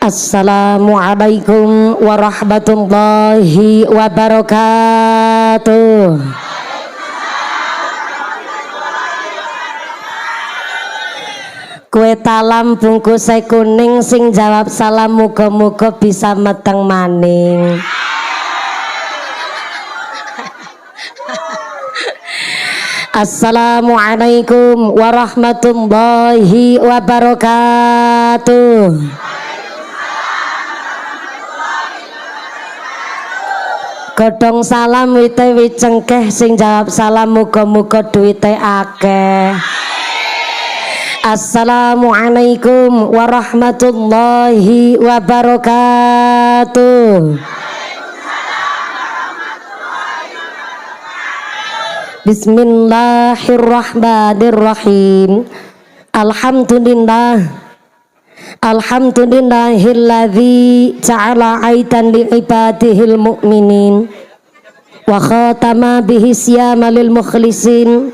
Assalamualaikum warahmatullahi wabarakatuh. Kue talam bungkus kuning sing jawab salam muga-muga bisa meteng maning. Assalamualaikum warahmatullahi wabarakatuh. Godhong salam wite wicengkeh sing jawab salam muga-muga duwite akeh. Assalamualaikum warahmatullahi wabarakatuh. Bismillahirrahmanirrahim. Alhamdulillahilladzi ja'ala aitan li ibadihil mu'minin wa khatama bihi siyama lil mukhlisin.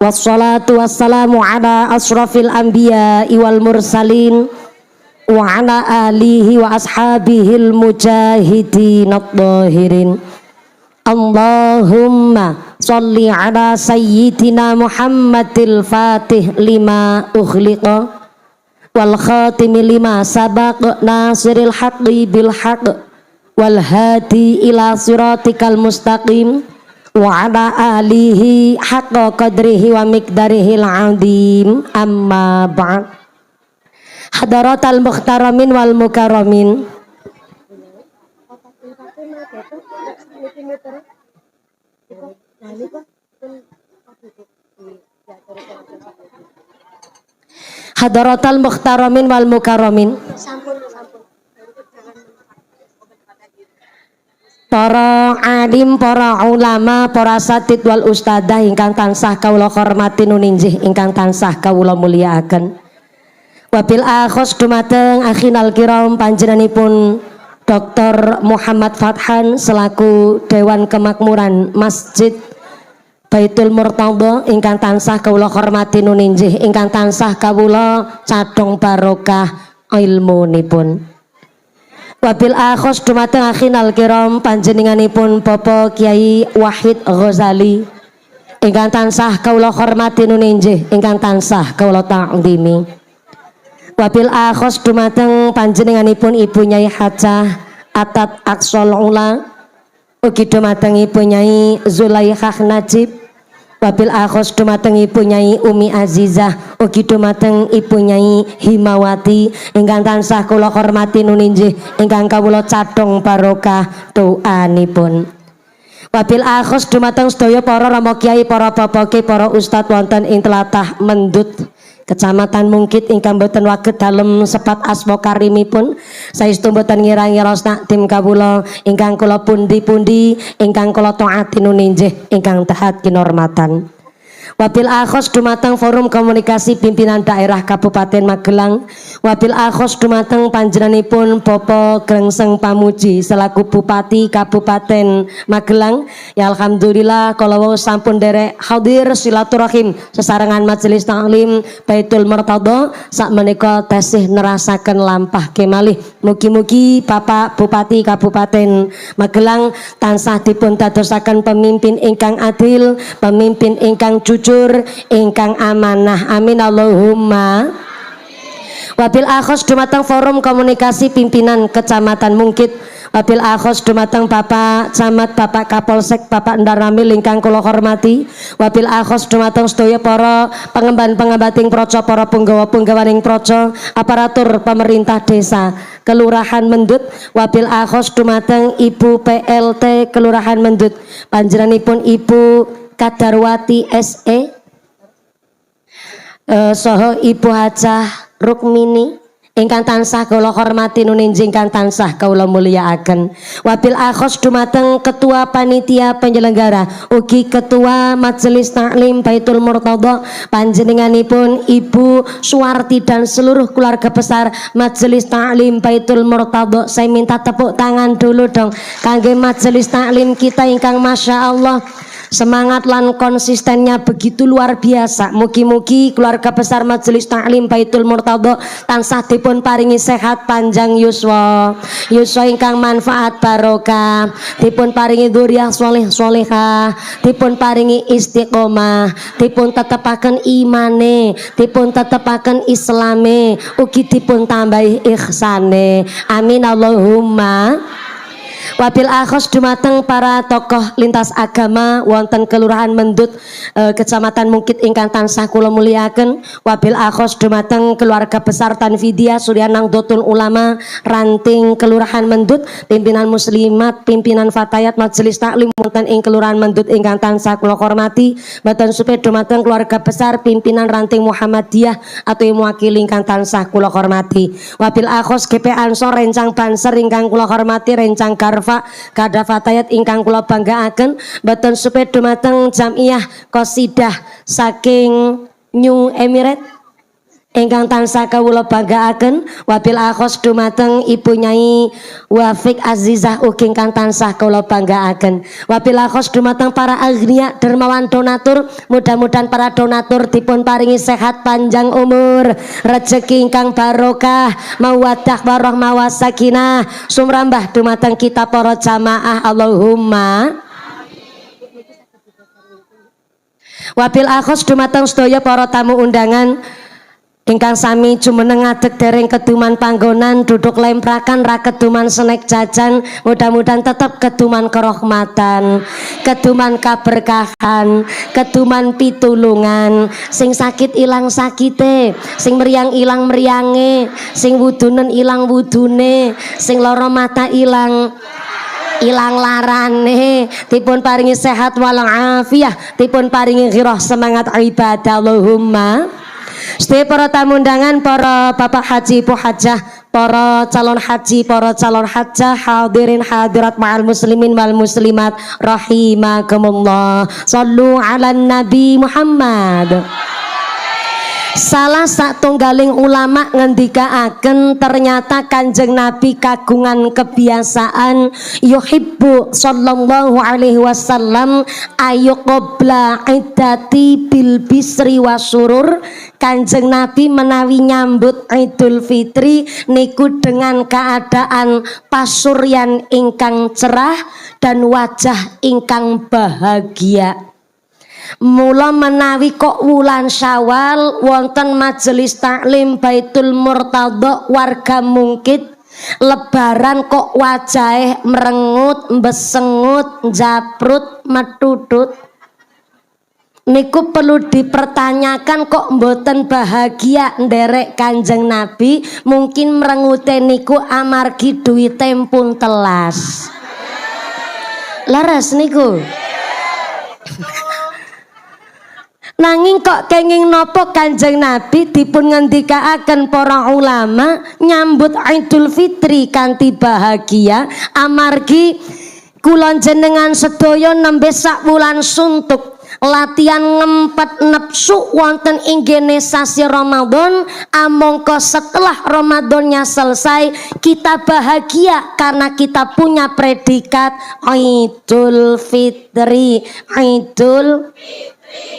Wassalatu wassalamu ala asrafil anbiya'i wal mursalin wa ala alihi wa ashabihil mujahidin at-tahirin. Allahumma sholli ala sayyidina Muhammadil fatih lima ukhliqa wal khatimi lima sabaq nasiril haqqi bil haqq wal hadi ila siratikal mustaqim wa ala alihi haqqa qadrihi wa miqdarihil azim. Amma ba'd. Hadaratal mukhtaramin wal mukarramin, hadaratal mukhtaramin wal mukarramin, para alim, para ulama, para satid wal ustadzah ingkang tansah kawula hormati nuninjih ingkang tansah kawula mulyakaken. Wabil akhos dumateng akhinal kiram panjenenganipun Dr. Muhammad Fathan selaku Dewan Kemakmuran Masjid Baitul Murtadha ingkang tansah kawula hormati nuninjih ingkang tansah kawula cadhong barokah ilmunipun. Wabil akhos dumateng akhinal kiram panjenenganipun Bapak Kiai Wahid Ghazali ingkang tansah kawula hormati nuninjih ingkang tansah kawula ta'zimi. Wabil akhos dumateng panjenenganipun Ibu Nyai Hajah Atat Aqsal Ula ugi dumateng Ibu Nyai Zulaikhah Najib. Wabil akhos dumateng Ibu Nyai Umi Azizah ugi dumateng Ibu Nyai Himawati ingkang tansah kula hormati nuninjih ingkang kawula cadhong barokah doanipun. Wabil akhos dumateng sedaya para rama kiai, para bapak, para ustad wonten ing tlatah Mendut Kecamatan Mungkit ingkang boten waget dalem sepat asma karimipun, saestu boten ngira-ngira takdim kawula ingkang kula pundi-pundi ingkang kula taati nuninjih ingkang taat kinurmatan. Wabil akhos dumateng Forum Komunikasi Pimpinan Daerah Kabupaten Magelang. Wabil akhos dumateng panjenenganipun Bapak Grengseng Pamuji selaku Bupati Kabupaten Magelang. Ya alhamdulillah kala wau sampun derek hadir silaturahim sesarengan Majelis Taklim Baitul Murtadha sakmenika tasih nerasaken lampah kemalih. Mugi-mugi Bapak Bupati Kabupaten Magelang tansah dipun dadosaken pemimpin ingkang adil, pemimpin ingkang jujur, ingkang amanah. Amin Allahumma. Wabil akhos dumateng Forum Komunikasi Pimpinan Kecamatan Mungkit. Wabil akhos dumateng Bapak Camat, Bapak Kapolsek, Bapak Endar Ramil ingkang kula hormati. Wabil akhos dumateng sedaya para pengemban-pengembating proco, para punggawa-punggawaning proco, aparatur pemerintah desa Kelurahan Mendut. Wabil akhos dumateng Ibu PLT Kelurahan Mendut panjenenganipun Ibu Kadarwati SE saha Ibu Hajah Rukmini ingkang tansah kula hormati nuninjih ingkang tansah kula mulyakaken. Wabil akhos dumateng Ketua Panitia Penyelenggara ugi Ketua Majelis Taklim Baitul Murtadha panjenenganipun Ibu Suwarti dan seluruh keluarga besar Majelis Taklim Baitul Murtadha. Saya minta tepuk tangan dulu dong kangge Majelis Taklim kita ingkang Masya Allah Semangat lan konsistennya begitu luar biasa. Mugi-mugi keluarga besar Majelis Taklim Baitul Murtadha tansah dipun paringi sehat panjang yuswa, yuswa ingkang manfaat barokah, dipun paringi dzurriyyah sholih sholihah, dipun paringi istiqomah, dipun tetepaken imane, dipun tetepaken islame, ugi dipun tambahi ihsane. Amin Allahumma. Wabil akhos dumateng para tokoh lintas agama wonten Kelurahan Mendut Kecamatan Mungkit ingkang tansah kula mulyakaken. Wabil akhos dumateng keluarga besar Tanfidiyah Surya Nahdlatul Ulama ranting Kelurahan Mendut, pimpinan muslimat, pimpinan fatayat Majelis Taklim wonten ing Kelurahan Mendut ingkang tansah kula hormati. Mboten supe dumateng keluarga besar pimpinan ranting Muhammadiyah atau mewakili ingkang tansah kula hormati. Wabil akhos GP Ansor rencang Banser ingkang kula hormati, rencang Arfa kada fatayat ingkang kula banggaaken. Mboten supe dumateng Jamiah Qasidah saking New Emirate ingkang tansah kawula banggaaken. Wabil akhos dumateng Ibu Nyai Wafik Azizah ugi ingkang tansah kawula banggaaken. Wabil akhos dumateng para agniya dermawan donatur, mudah-mudahan para donatur dipun paringi sehat panjang umur, rezeki ingkang barokah, mawaddah warahmah wasakinah sumrambah dumateng kita para jamaah Allahumma. Wabil akhos dumateng sedaya para tamu undangan ingkang sami jumeneng ngadeg dereng keduman panggonan, duduk lemprakan ra keduman senek jajan, mudah-mudahan tetap keduman kerahmatan, keduman kaberkahan, keduman pitulungan, sing sakit ilang sakite, sing meriang ilang meriange, sing wudunen ilang wudune, sing lara mata ilang larane, dipun paringi sehat walafiah, dipun paringi ghirah semangat ibadah Allahumma. Sedaya para tamu undangan, para bapak haji ibu hajah, para calon haji, para calon hajah, hadirin hadirat ma'al muslimin wal muslimat rahimakumullah. Shallu ala Nabi Muhammad. Salah satunggaling ulama ngendikaaken ternyata Kanjeng Nabi kagungan kebiasaan yuhibbu sallallahu alaihi wasallam ayuqobla iddati bil bisri wasurur. Kanjeng Nabi menawi nyambut Idul Fitri niku dengan keadaan pasuryan ingkang cerah dan wajah ingkang bahagia. Mula menawi kok wulan Syawal wonten Majelis Taklim Baitul Murtadha warga Mungkit lebaran kok wajahe merengut, mbesengut, japrut, metutut, niku perlu dipertanyakan kok mboten bahagia nderek Kanjeng Nabi. Mungkin merengute niku amargi duwite pun telas. Laras niku. Nanging kok kenging nopo Kanjeng Nabi dipun ngendikaaken para ulama nyambut Idul Fitri kanthi bahagia amargi kula jenengan sedaya nembe sak wulan suntuk latihan ngempet nepsu wonten inggene sasi Ramadan. Amangka setelah Ramadannya selesai kita bahagia karena kita punya predikat Idul Fitri. Idul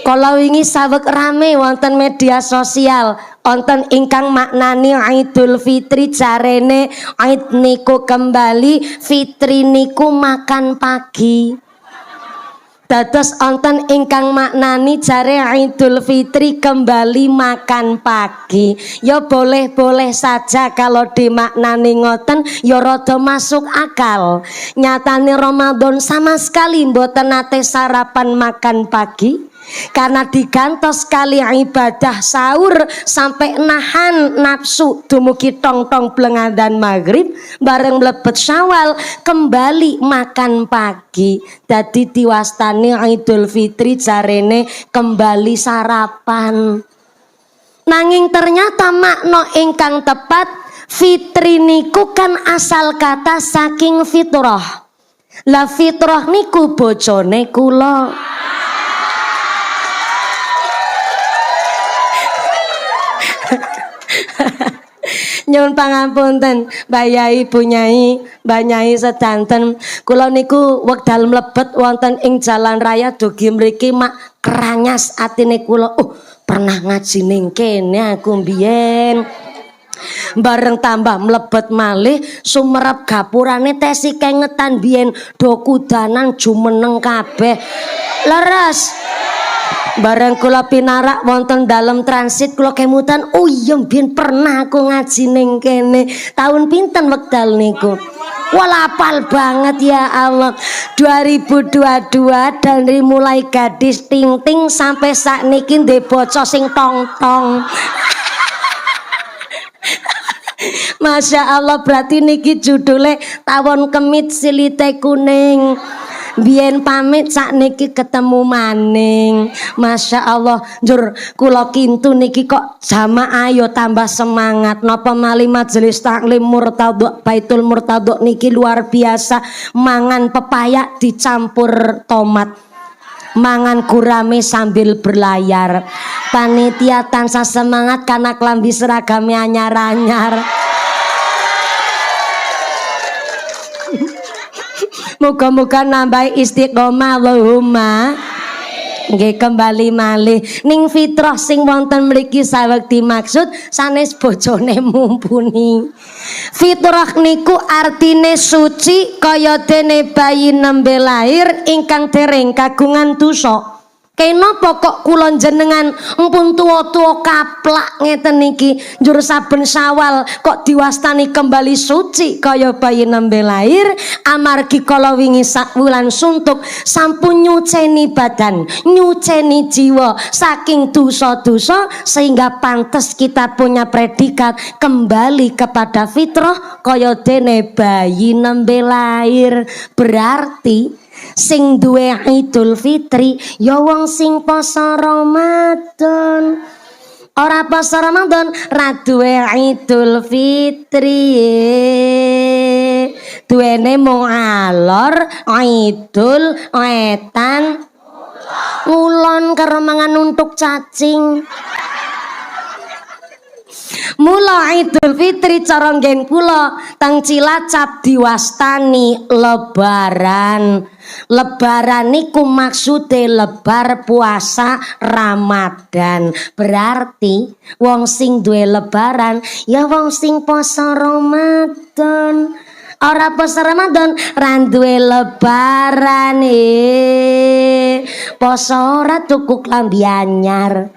Kalau wingi saweg rame wonten media sosial wonten ingkang maknani Idul Fitri jarene Id niku kembali, Fitri niku makan pagi. Dados wonten ingkang maknani jare Idul Fitri kembali makan pagi. Ya boleh-boleh saja kalau dimaknani ngoten, ya rada masuk akal. Nyatane Ramadan sama sekali mboten nate sarapan makan pagi. Karena digantos kali ibadah sahur sampai nahan nafsu dumugi tong-tong blengadan maghrib bareng mlebet Syawal kembali makan pagi. Dadi diwastani Idul Fitri jarene kembali sarapan. Nanging ternyata makna ingkang tepat fitri niku kan asal kata saking fitrah. Lah fitrah niku bojone kula. Nyuwun pangapunten Mbah Yai, Bu Nyai, Mbah Nyai sedanten. Kula niku wekdal mlebet wonten ing jalan raya dugi mriki mak kranyas atine kula. Pernah ngaji ning kene aku mbiyen. Bareng tambah mlebet malih sumerep gapurane tesi kengetan biyen do kudanan jumeneng kabeh. Leres. Bareng kula pinarak wonten dalem transit kula kemutan, oh iya biyen pernah aku ngaji ning kene. Tahun pinten wekdal niku? Wah apal banget ya Allah. 2022 dari mulai gadis ting-ting sampai sakniki ndek bocah sing tong-tong. Masya Allah, berarti niki judulnya tawon kemit silite kuning. Biyen pamit sakniki ketemu maning. Masya Allah, njur kula kintu niki kok jamaah ayo tambah semangat. Napa malih majelis taklim Murtadha Baitul Murtadha niki luar biasa. Mangan pepaya dicampur tomat, mangan gurame sambil berlayar. Panitia tansah semangat karena klambi seragame anyar-anyar. Muga-muga nambah istiqomah Allahumma. Nggih kembali malih ning fitrah sing wonten mriki sawekti maksud sanes bojone mumpuni. Fitrah niku artine suci kaya dene bayi nembe lahir ingkang dereng kagungan dosa. Kenapa kok kula jenengan empun tuwa-tuwa kaplak ngeten niki njur saben Syawal kok diwastani kembali suci kaya bayi nembe lahir? Amargi kala wingi sak wulan suntuk sampun nyuceni badan, nyuceni jiwa saking dosa-dosa sehingga pantas kita punya predikat kembali kepada fitrah kaya dene bayi nembe lahir. Berarti sing duwe Idul Fitri ya wong sing poso Ramadan. Ora poso Ramadan ra duwe Idul Fitri. Duwene mung alor, idul, wetan, ngulon karo mangan untuk cacing. Mula Idul Fitri cara nggen kula teng Cilacap diwastani lebaran. Lebaran niku maksude lebar puasa Ramadan. Berarti wong sing duwe lebaran ya wong sing poso Ramadan. Ora poso Ramadan ra duwe lebaran poso ora tuku klambi anyar.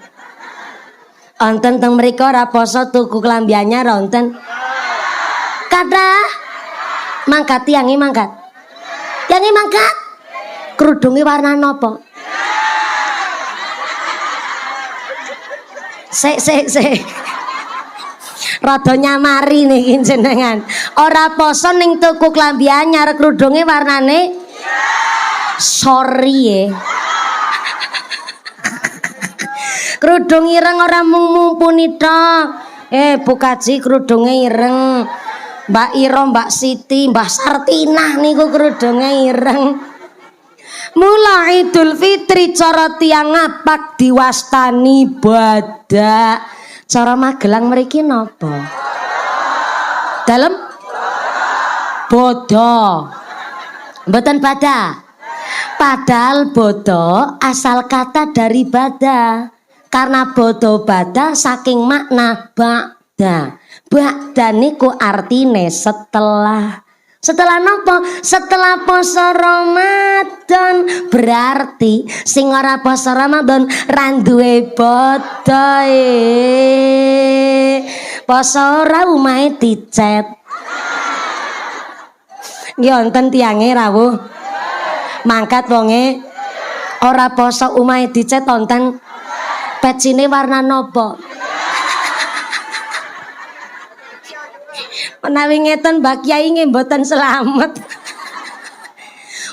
Onten teng mriko ora poso tuku klambi anyar onten. Kathah mangkat tiange mangkat. Tiange mangkat. Kerudunge warna napa? Sik. Rada nyamari niki jenengan. Ora poso ning tuku klambi anyar kerudunge warnane sorry Kerudung ireng ora mung mumpuni tok. Bu Kaji kerudunge ireng. Mbak Iro, Mbak Siti, Mbak Sartina niku kerudunge ireng. Mula Idul Fitri cara tiang ngapak diwastani badak. Cara Magelang mriki napa? Dalem bodo. Mboten badak. Padahal bodo asal kata dari bada. Karena bodo bada saking makna ba'da. Ba'da niku artine setelah. Setelah napa? Setelah poso Ramadan. Berarti sing ora poso Ramadan ra duwe bodo poso ora umahe dicet. Nggih wonten tiange rawuh. Mangkat wonge ora poso umahe dicet wonten. Pecine warna nopo? Menawi ngeten Mbak Kyai nggih mboten selamat.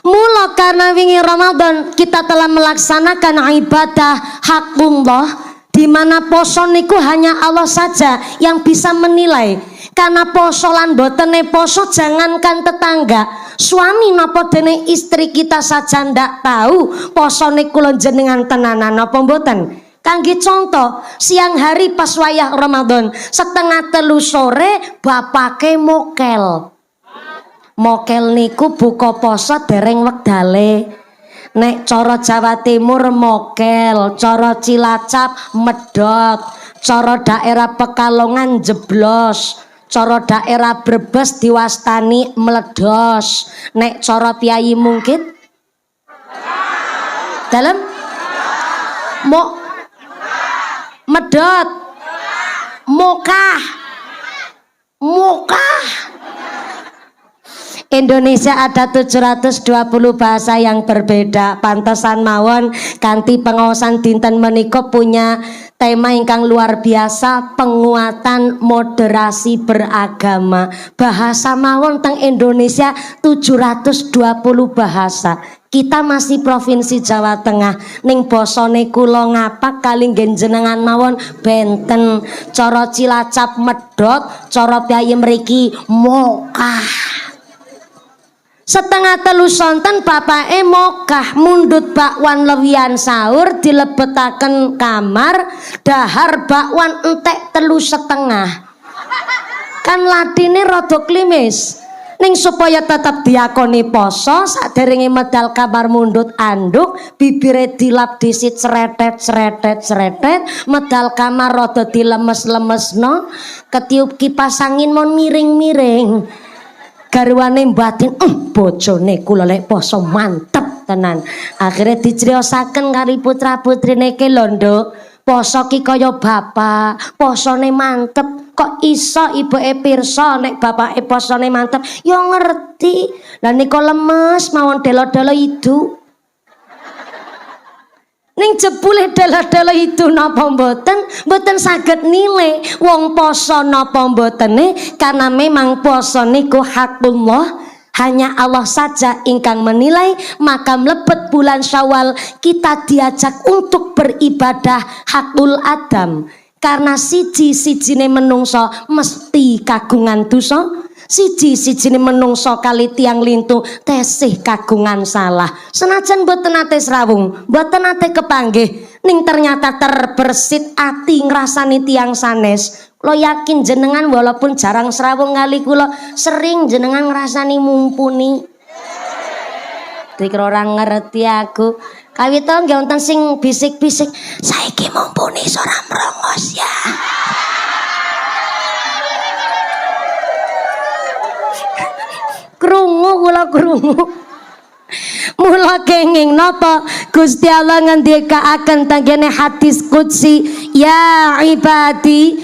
Mula karena wingi Ramadan kita telah melaksanakan ibadah hakullah di mana poso niku hanya Allah saja yang bisa menilai. Karena poso lan botene poso jangankan tetangga, suami napa dene istri kita saja ndak tahu posone kula jenengan tenanan napa mboten. Kangge contoh, siang hari pas wayah Ramadan, setengah telu sore bapake mokel. Mokel niku buka poso dereng wektale. Nek cara Jawa Timur mokel, cara Cilacap medhot, cara daerah Pekalongan jeblos, cara daerah Brebes diwastani meledos. Nek cara Piyayi mungkin dalam medot mokah. Indonesia ada 720 bahasa yang berbeda. Pantesan mawon kanthi pengawasan dinten menika punya tema ingkang luar biasa, penguatan moderasi beragama. Bahasa mawon teng Indonesia 720 bahasa. Kita masih provinsi Jawa Tengah, ning basane kula ngapak kali nggen jenengan mawon benten. Cara Cilacap medhot, cara Piyayi mriki mokah. Setengah telu sonten bapake mokah mundut bakwan lewian sahur dilebetaken kamar dahar bakwan entek telu setengah. Kan latine rada klimis. Ning supaya tetap diakoni poso saderenge medal kamar mundut anduk bibire dilap disit sretet medal kamar rada dilemes-lemesno ketiup kipas angin mon miring-miring. Garwane batin bojone kula lek poso mantep tenan. Akhirnya dicriosaken kali putra-putrine ki lho Nduk, poso ki kaya bapak, posone mantep. Kok iso ibuke pirsa nek bapake posone mantep? Ya ngerti. Lah nika lemes mawon delo-delo idu. Ning jebule delo-delo itu napa mboten saged nilai wong poso napa mbotene, karena memang poso niku hakullah, hanya Allah saja ingkang menilai. Maka mlebet bulan Syawal kita diajak untuk beribadah hakul adam, karena siji-sijine menungso mesti kagungan dosa. Siji-sijine menungso kali tiang lintu tesih kagungan salah. Senajan mboten nate srawung, mboten nate kepanggih, ning ternyata terbersit ati ngrasani tiang sanes. Lo yakin jenengan walaupun jarang srawung kali kula sering jenengan ngrasani mumpuni. Dikira ora ngerti aku. Kawita nggih wonten sing bisik-bisik, saiki mumpuni ora mrongos ya. Krungu. Mula kenging napa Gusti Allah ngendikaaken tanggene hadis qudsi, ya ibadi,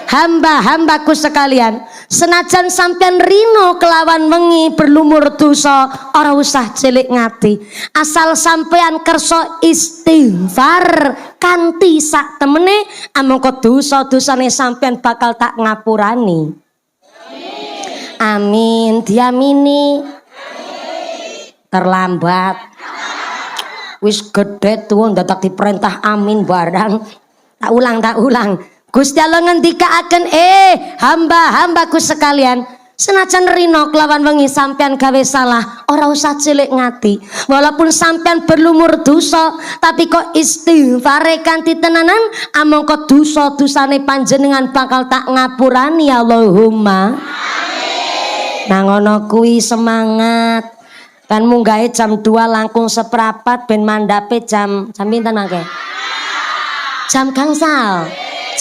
hamba-hambaku sekalian, senajan sampean rino kelawan wengi berlumur dosa ora usah cilik ngati, asal sampean kersa istighfar kanthi sak temene, amangka dosa-dosane sampean bakal tak ngapurani. Amin, diamini. Terlambat. Wis gede tuh ndadak diperintah amin barang. Tak ulang. Gusti Allah ngendikaaken, hamba-hambaku sekalian, senajan rino kelawan wengi sampean gawe salah ora usah cilik ngati. Walaupun sampean berlumur dosa, tapi kok istighfare kanthi tenanan, amangka dosa-dosane panjenengan bakal tak ngapurani. Allahumma nah ngono kuwi semangat. Kan munggahe jam 2 langkung seprapat ben mandape jam pinten mangke? Jam gangsal.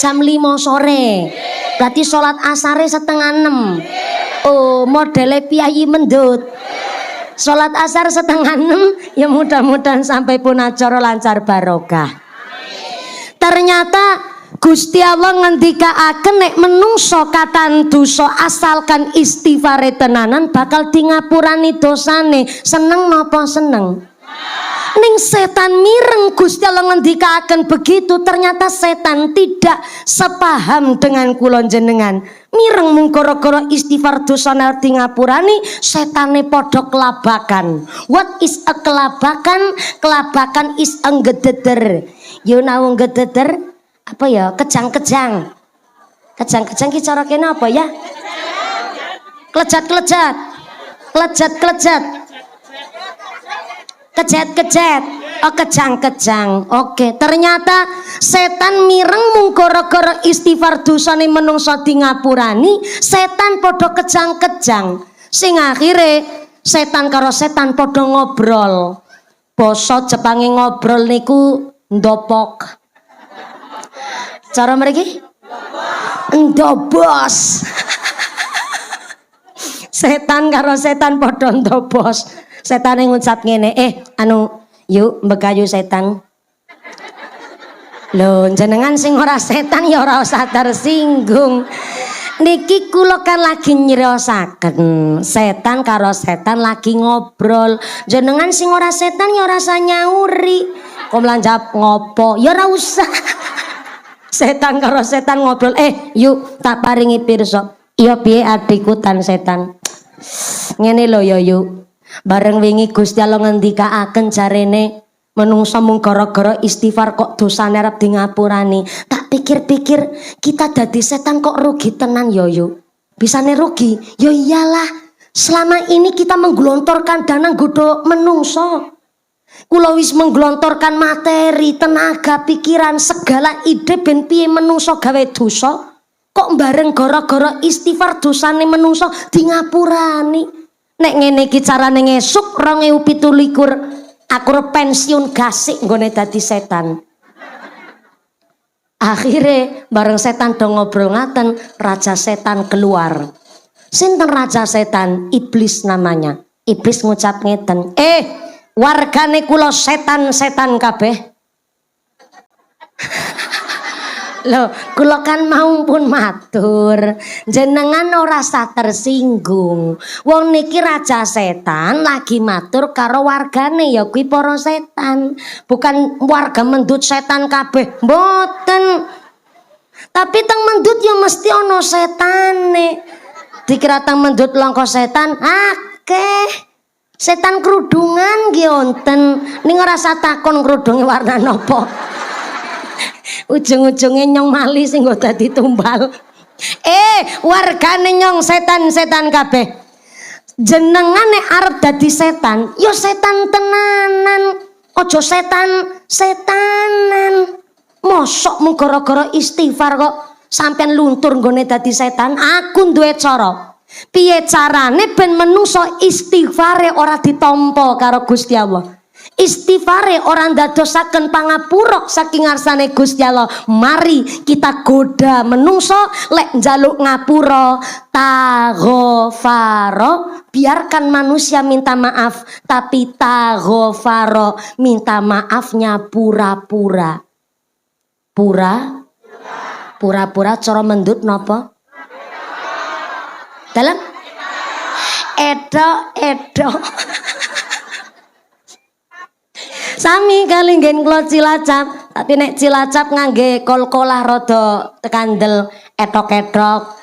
Jam 5 sore. Berarti sholat asare setengah 6. Oh, modele Piyayi mendut. Sholat asar setengah 6 ya mudah-mudahan sampai pun acara lancar barokah. Ternyata Gusti Allah ngendikaaken nek menungso katan dosa asalkan istighfare tenanan bakal di ngapurani dosane. Seneng napa seneng? Ning setan mireng Gusti Allah ngendikaaken begitu, ternyata setan tidak sepaham dengan kula jenengan. Mireng mung gara-gara istighfar dosane di ngapurani, setane padha kelabakan. What is a kelabakan? Kelabakan is a ngededer. You know ngededer? Apa ya? Kejang-kejang ki cara kene apa ya? Klejat-klejat. Kejet-kejet. Oh kejang-kejang. Oke, ternyata setan mireng mung gara-gara istighfar dosane menungso di ngapurani, setan podo kejang-kejang. Sing akhire setan karo setan podo ngobrol. Basa Jepange ngobrol niku ndopok. Cara mriki? Ndobos. Setan karo setan podo ndobos. Setane ngucap ngene, yuk mbegayu setan. Lho jenengan sing ora setan ya ora usah tersinggung. Niki kula kan lagi nyriyosaken setan karo setan lagi ngobrol. Jenengan sing ora setan ya ora usah nyauri. Kok mlanjap ngopo? Ya ora usah. Setan karo setan ngobrol. Yuk tak paringi pirsa. Iya piye adikku tan setan. Ngene lho ya yuk. Bareng wingi Gusti Allah ngendikaaken jarene menungso mung gara-gara istighfar kok dosane arep di ngapurani. Tak pikir-pikir kita dadi setan kok rugi tenan yo yuk. Bisane rugi? Yo iyalah. Selama ini kita menggelontorkan dana nggodho menungso. Kula wis menggelontorkan materi, tenaga, pikiran, segala ide ben piye menungso gawe dosa. Kok bareng gara-gara istighfar dosane menungso di ngapurani. Nek ngene iki carane ngesuk 2017 aku pensiun gasik nggone dadi setan. Akhire bareng setan do ngobrol ngaten, raja setan keluar. Sinten raja setan? Iblis namanya. Iblis ngucap ngeten, wargane kula setan-setan kabeh. Loh, kula kan mau pun matur, jenengan ora usah tersinggung. Wong niki raja setan lagi matur karo wargane ya kuwi para setan. Bukan warga mendut setan kabeh, mboten. Tapi teng mendut ya mesti ana setane. Dikira teng mendut langka setan, akeh. Setan kerudungan nggih wonten. Ning ora usah takon kerudunge warna napa. Ujung-ujungnya nyong mali sing nggo dadi tumbal. Wargane nyong setan-setan kabeh. Jenengan nek arep dadi setan, ya setan tenanan. Aja setan-setanan. Mosok mung gara-gara istighfar kok sampean luntur nggone dadi setan. Aku duwe cara. Piye carane ben menungso istighfare ora ditampa karo Gusti Allah. Istighfare orang dadosaken pangapura saking ngarsane Gusti Allah. Mari kita goda menungso lek njaluk ngapura taghfaro, biarkan manusia minta maaf, tapi taghfaro minta maafnya pura-pura. Pura-pura cara mendut napa? Dalam edo sami kali nggen kula Cilacap, tapi nek Cilacap ngangge kol-kolah rada tekandel etok-etok.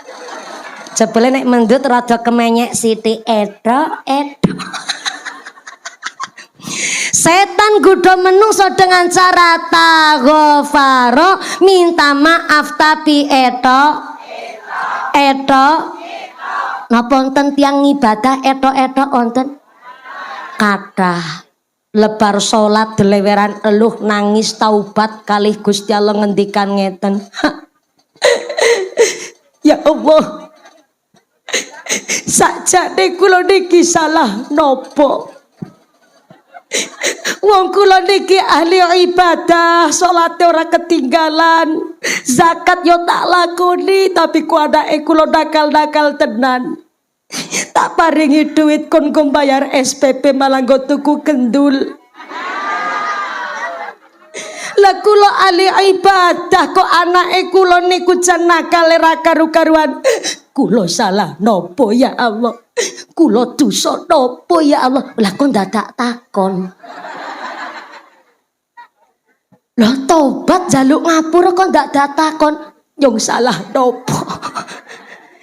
Jebule nek mendut rada kemenyek sithik etok. Setan godha menungso dengan cara taghfaro, minta maaf tapi etok. Napa wonten tiyang ibadah etok-etok wonten? Kathah. Lebar salat deleweran eluh nangis taubat kalih Gusti Allah ngendikan ngeten. Ya Allah, sakjane kula niki salah nopo? Wong kula niki ahli ibadah, salate ora ketinggalan, zakat yo tak lakoni, tapi ku anake kula nakal-nakal tenan. Tak paringi duit kon bayar SPP malah nggo tuku gendul. Lah kula ahli ibadah kok anake kula niku jan nakal ra karu-karuan. Kula salah nopo ya Allah? Kula dosa nopo ya Allah? Lah kok dadak takon. Lah tobat jaluk ngapura kok dadak takon. Nyong salah nopo?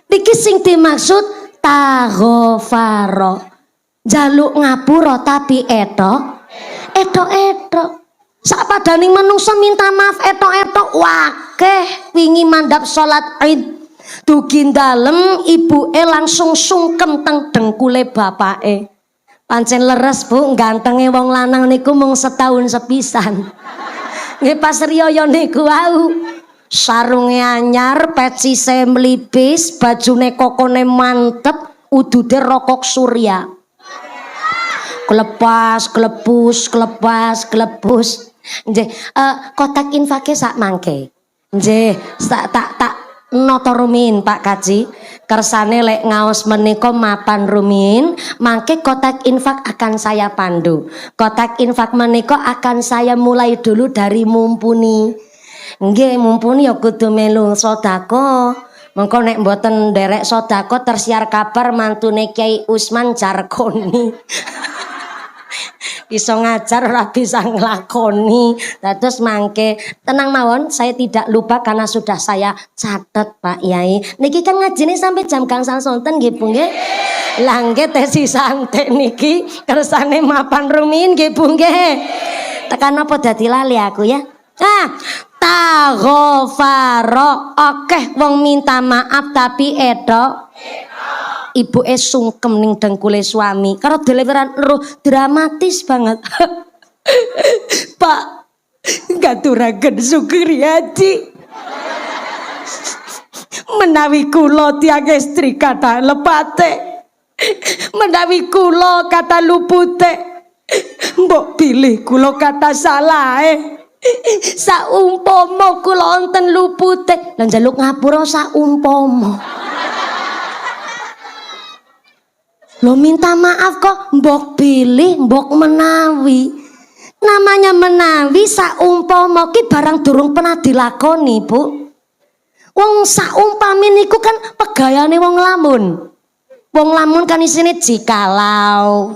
Niki sing dimaksud taghfaro, jaluk ngapura tapi etok. Sakpadaning menungso minta maaf etok-etok wakeh. Wingi mandhap salat Id dugi dalem ibuke langsung sungkem teng dengkule bapake. Pancen leres Bu, gantenge wong lanang niku mung setahun sepisan. Nggih pas riyaya niku wau. Sarunge anyar, pecise mlipis, bajune kokone mantep, udude rokok surya. Klepas, klepus, klepas, klepus. Nggih, kotak infake sak mangke. Nggih, tak nata rumiyin Pak Kaji. Kersane lek ngaos menika mapan rumiyin, mangke kotak infak akan saya pandu. Kotak infak menika akan saya mulai dulu dari mumpuni. Nggih, mumpuni ya kudu melu sedekah. Mengko nek mboten nderek sedekah tersiar kabar mantune Kyai Usman Jarkoni. Iso ngajar ora bisa nglakoni. Terus mangke tenang mawon, saya tidak lupa karena sudah saya catat Pak Yai. Niki kan ngajine sampai jam gangsal sonten nggih Bu nggih. Lah nggih tesi santai niki kersane mapan rumiyin nggih Bu nggih. Tekan apa dadi lali aku ya? Taghofaro akeh wong minta maaf tapi edok. Ibu sungkem ning dengkule suami karo deliveran roh dramatis banget. Pak, ngaturaken sugri haji. Menawi kula tiyang istri kata lepate, menawi kula kata lupute, mbok pilih kula kata salahe. Saumpama kula wonten lupute, lan njaluk ngapura saumpama. Lo minta maaf kok mbok pilih mbok menawi. Namanya menawi saumpama ki barang durung pernah dilakoni Bu. Wong saumpami niku kan pegayane wong lamun. Wong lamun kan isine jikalau,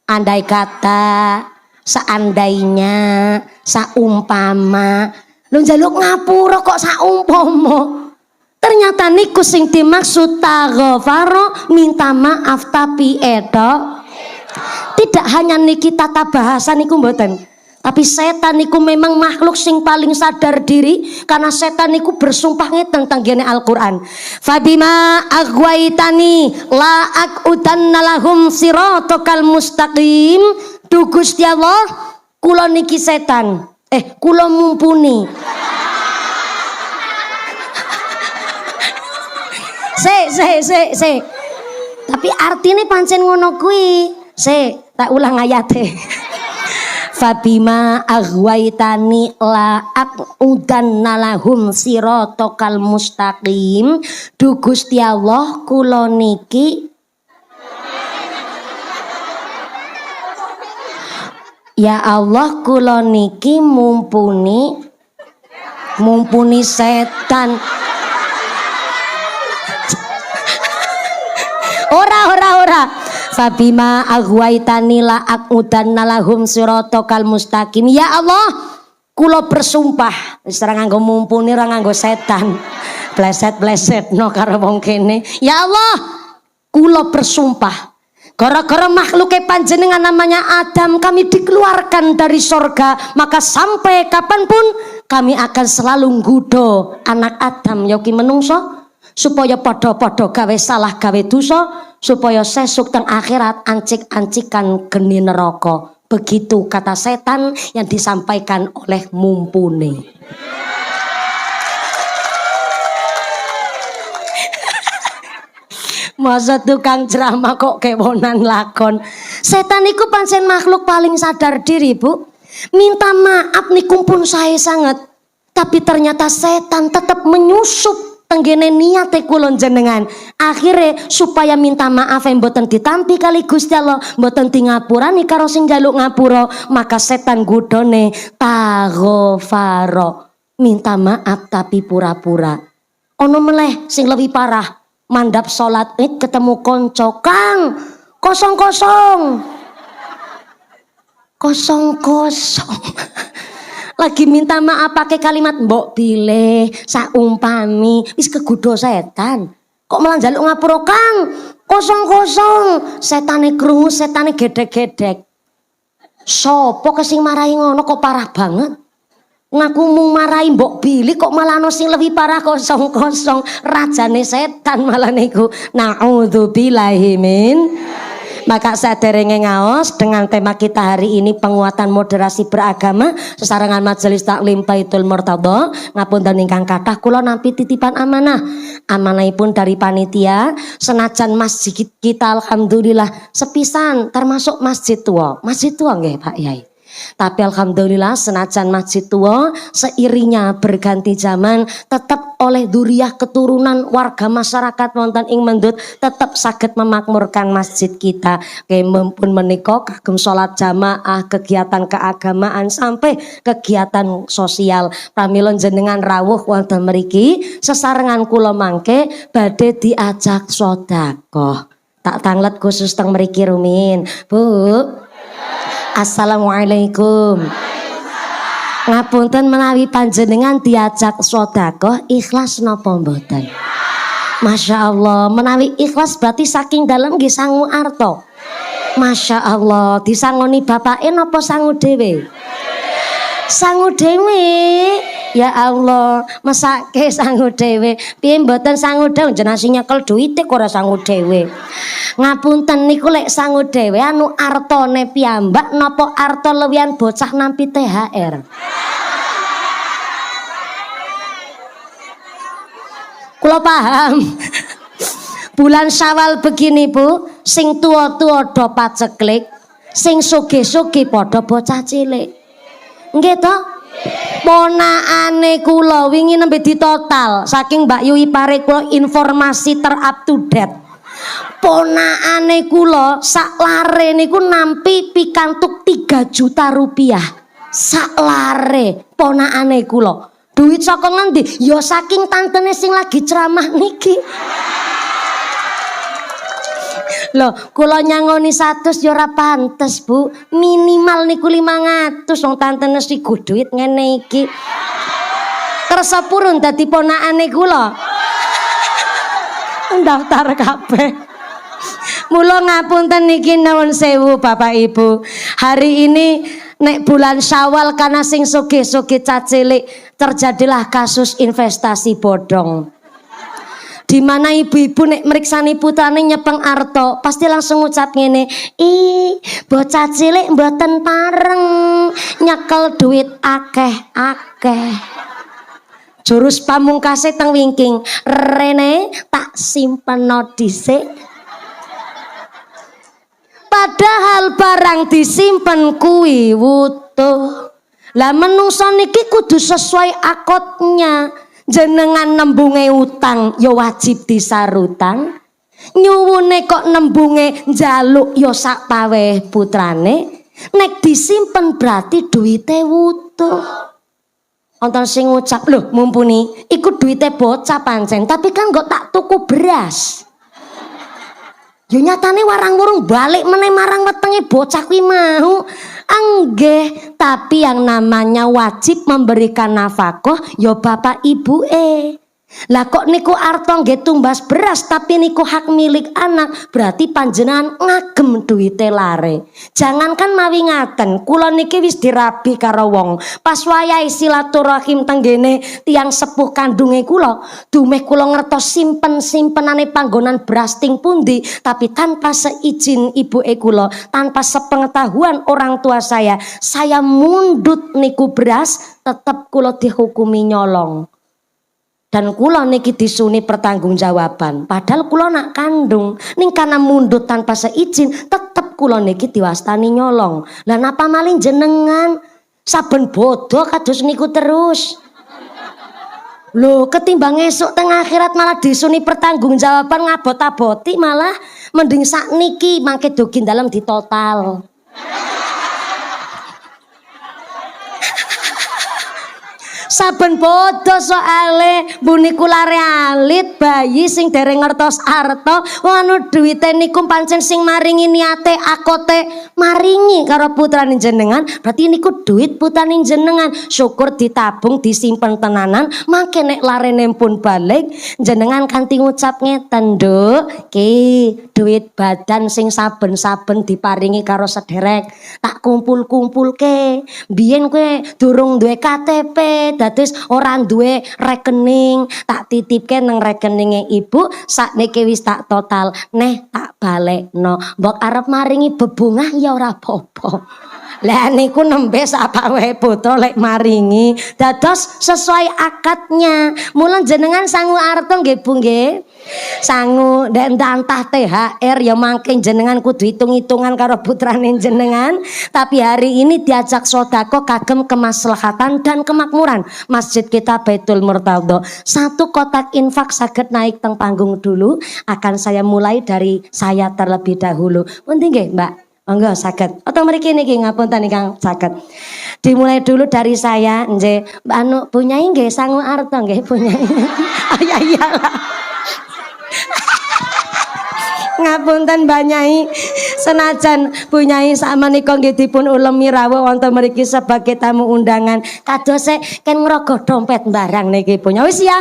andai kata, seandainya, saumpama. Lo njaluk ngapura kok saumpama. Ternyata niku sing dimaksud taghfaro minta maaf tapi edok. Tidak hanya niki tata bahasa niku mboten. Tapi setan niku memang makhluk sing paling sadar diri karena setan niku bersumpah ngeten tanggene Al-Qur'an. Fabima aghwaitani la aqudanna lahum siratal mustaqim. Du Gusti Allah, kula niki setan. Kula mumpuni. Se. Tapi artine pancen ngono kuwi. Tak ulang ayate. Fabima aghwaitani la aqudanna lahum siratal mustaqim. Du Gusti Allah kula niki ya Allah kula niki mumpuni setan. Ora. Fabima aghwaitani la aqudanna lahum siratal mustaqim. Ya Allah, kula bersumpah, wis ora nganggo mumpuni, ora nganggo setan. Bleset no karo wong kene. Ya Allah, kula bersumpah. Gara-gara makhluke panjenengan namanya Adam kami dikeluarkan dari sorga, maka sampai kapanpun kami akan selalu nggudo anak Adam yoki menungso supaya podo-podo gawe salah gawe dosa, supaya sesuk teng akhirat ancik-ancikan geni neraka. Begitu kata setan yang disampaikan oleh mumpuni. Masa tukang ceramah kok kewonan lakon. Setan niku pancen makhluk paling sadar diri Bu. Minta maaf niku pun saya sangat. Tapi ternyata setan tetap menyusup tenggene niate kula jenengan. Akhire supaya minta maaf yang mboten ditampi kali Gusti Allah, mboten di ngapurani karo sing njaluk ngapura, maka setan gudone taghfaro. Minta maaf tapi pura-pura. Ono meneh sing lebih parah, mandap salat Id ketemu konco, Kang, kosong. Lagi minta maaf pakai kalimat mbok pilih saumpami wis kegudo setan. Kok malah njaluk ngapura, Kang? Kosong. Setane krungu, setane gedek-gedek. Sopo kesing marahi ngono kok parah banget. Ngaku mung marahi mbok pilih kok malah ono sing lebih parah kosong. Rajane setan malah niku. Naudzubillahi min. Maka saderenge ngaos dengan tema kita hari ini penguatan moderasi beragama sesarengan Majelis Taklim Baitul Murtadha. Ngapunten ingkang kathah kula nampi titipan amanah. Amanahipun dari panitia senajan masjid kita alhamdulillah sepisan termasuk masjid tua. Masjid tua nggih Pak Yai. Tapi alhamdulillah senajan masjid tua seirinya berganti zaman tetap oleh duriah keturunan warga masyarakat wonten ing mendut tetap saged memakmurkan masjid kita. Kemempun menika kagem salat jamaah, kegiatan keagamaan sampai kegiatan sosial. Pramila jenengan rawuh wonten mriki sesarengan kula mangke badhe diajak sedekah. Tak tanglet khusus teng mriki rumiyin. Bu. Assalamualaikum. Ngapunten menawi panjenengan diajak sedekah ikhlas napa mboten? Masya Allah, menawi ikhlas berarti saking dalam nggih sangu arto. Masya Allah, disangoni bapake napa sangu dhewe? Sangu dhewe. Ya Allah, mesake sangu dhewe. Piye mboten sangu dhewe jenengan sing nyekel duwite kok ora sangu dhewe. Ngapunten niku lek sangu dhewe anu artone piyambak napa arto lewian bocah nampi THR? Kula paham. Bulan Syawal begini Bu, sing tua-tua do paceklik, sing sugih-sugih padha bocah cilik. Nggih to? Ponakane kula wingi nembe ditotal saking Mbak Yui pare kula informasi up to date. Ponakane kula sak lare niku nampi pikantuk 3 juta rupiah. Sak lare ponakane kula. Duit saka ngendi? Ya saking tantene sing lagi ceramah niki. Loh, kula nyangoni 100 ya ora pantes, Bu. Minimal niku 500 wong tantene sigo duit ngene iki. Kersa purun dadi ponakane kula. Daftar kabeh. Mula ngapunten niki nuwun sewu Bapak Ibu. Hari ini nek bulan Syawal karena sing sugih-sugih cacilik terjadilah kasus investasi bodong. Di mana ibu-ibu nek meriksani putrane nyepeng arto pasti langsung ngucap ngene, ih bocah cilik mboten pareng nyekel duit akeh-akeh. Jurus pamungkase teng wingking, rene tak simpeno dhisik. Padahal barang disimpen kuwi wutuh. Lah menungso niki kudu sesuai akotnya. Jenengan nembunge utang ya wajib disarutan. Nyuwune kok nembunge njaluk ya sak paweh putrane. Nek disimpen berarti duwite wutuh. Wonten sing ngucap, "Lho, mumpuni iku duwite bocah pancen, tapi kan kok tak tuku beras." Yo nyatane warang-wurung balik meneh marang wetenge bocah kuwi mau. Anggih, tapi yang namanya wajib memberikan nafkah ya bapak ibu. Lah kok niku arto nggih tumbas beras tapi niku hak milik anak, berarti panjenengan ngagem duwite lare. Jangankan mawi ngaten, kula niki wis dirabi karo wong. Pas wayahe silaturahim tenggene tiang sepuh kandunge kula, dumeh kula ngertos simpen-simpenane panggonan beras ting pundi, tapi tanpa seizin ibuke kula, tanpa sepengetahuan orang tua saya mundut niku beras, tetep kula dihukumi nyolong. Dan kula niki disuni pertanggungjawaban. Padahal kula nak kandung, ning karena mundut tanpa seizin, tetep kula niki diwastani nyolong. Lah napa maling jenengan saben bodoh kados niku terus? Loh, ketimbang esuk teng akhirat malah disuni pertanggungjawaban ngabot-aboti, malah mending sak niki mangke dogi dalam ditotal. Saben bodoh soale buniku lare alit bayi sing dereng ngertos arto anu duwite niku pancen sing maringi niate akote maringi karo putrane jenengan, berarti niku duit putrane jenengan. Syukur ditabung disimpen tenanan, mangke nek larene pun balik jenengan kanthi ngucap ngeten, "Nduk, ki duit badan sing saben-saben diparingi karo sederek tak kumpul-kumpulke. Biyen kowe durung duwe KTP dados ora duwe rekening, tak titipke nang rekeninge ibu, sakniki wis tak total, neh tak balekno. Mbok arep maringi bebungah ya ora apa-apa. Lah niku nembe apa wae putra lek maringi dados sesuai akadnya. Mula jenengan sangu arta nggih Bu nggih. Sangu ndek entah THR ya mangke jenengan kudu hitung-hitungan karo putrane jenengan. Tapi hari ini diajak sedekah kagem kemaslahatan dan kemakmuran. Masjid kita Baitul Murtadha. 1 kotak infak saged naik teng panggung dulu. Akan saya mulai dari saya terlebih dahulu. Pundi nggih, Mbak? Monggo saged. Atau mriki niki ngapunten ingkang saged. Dimulai dulu dari saya, nggih. Mbak Anu punyai nggih sangu arta nggih punyai. Oh ya iyalah. Ngapunten Mbak Nyai. Senajan punyai sakmenika nggih dipun ulemi rawuh wonten mriki sebagai tamu undangan. Kadose ken ngrogoh dompet barang niki punya. Wis ya.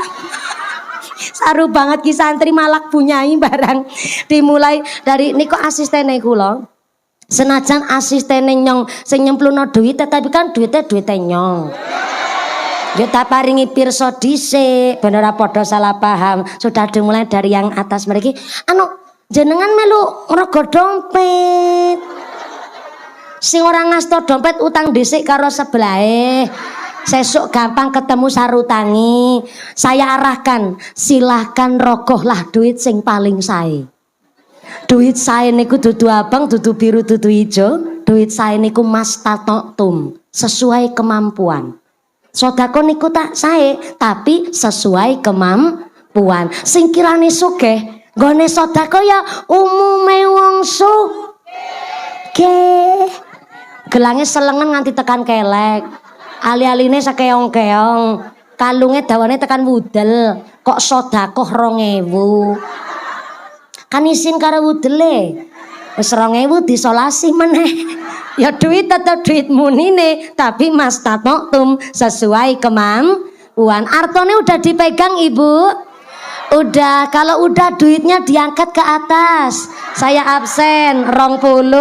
Saru banget ki santri malak punyai barang. Dimulai dari niku asistene kula. Senajan asistene nyong sing nyempluno duit tapi kan duite nyong. Yo tak paringi pirsa dhisik ben ora padha salah paham. Sudah dimulai dari yang atas mriki. Anu jenengan melu ngrego dompet. Sing ora ngasto dompet utang dhisik karo sebelahe. Sesuk gampang ketemu sarutangi. Saya arahkan, silahkan rogohlah duit sing paling sae. Duit saya niku dudu abang, dudu biru, dudu ijo. Duit saya niku mastatoktum, sesuai kemampuan. Sedekah niku tak sae, tapi sesuai kemampuan. Sing kirane sugih, nggone sedekah ya umume wong sugih. Gelange selengen nganti tekan kelek. Ali-aline sakeong-keong. Kalunge dawane tekan wudel. Kok sedekah 2000. Kan isin karo wudele. Wis 2000 disolasi meneh. Ya duit tetep duit munine, tapi mastatoktum sesuai kemampuan. Artone udah dipegang Ibu? Udah. Kalau udah duitnya diangkat ke atas. Saya absen 20,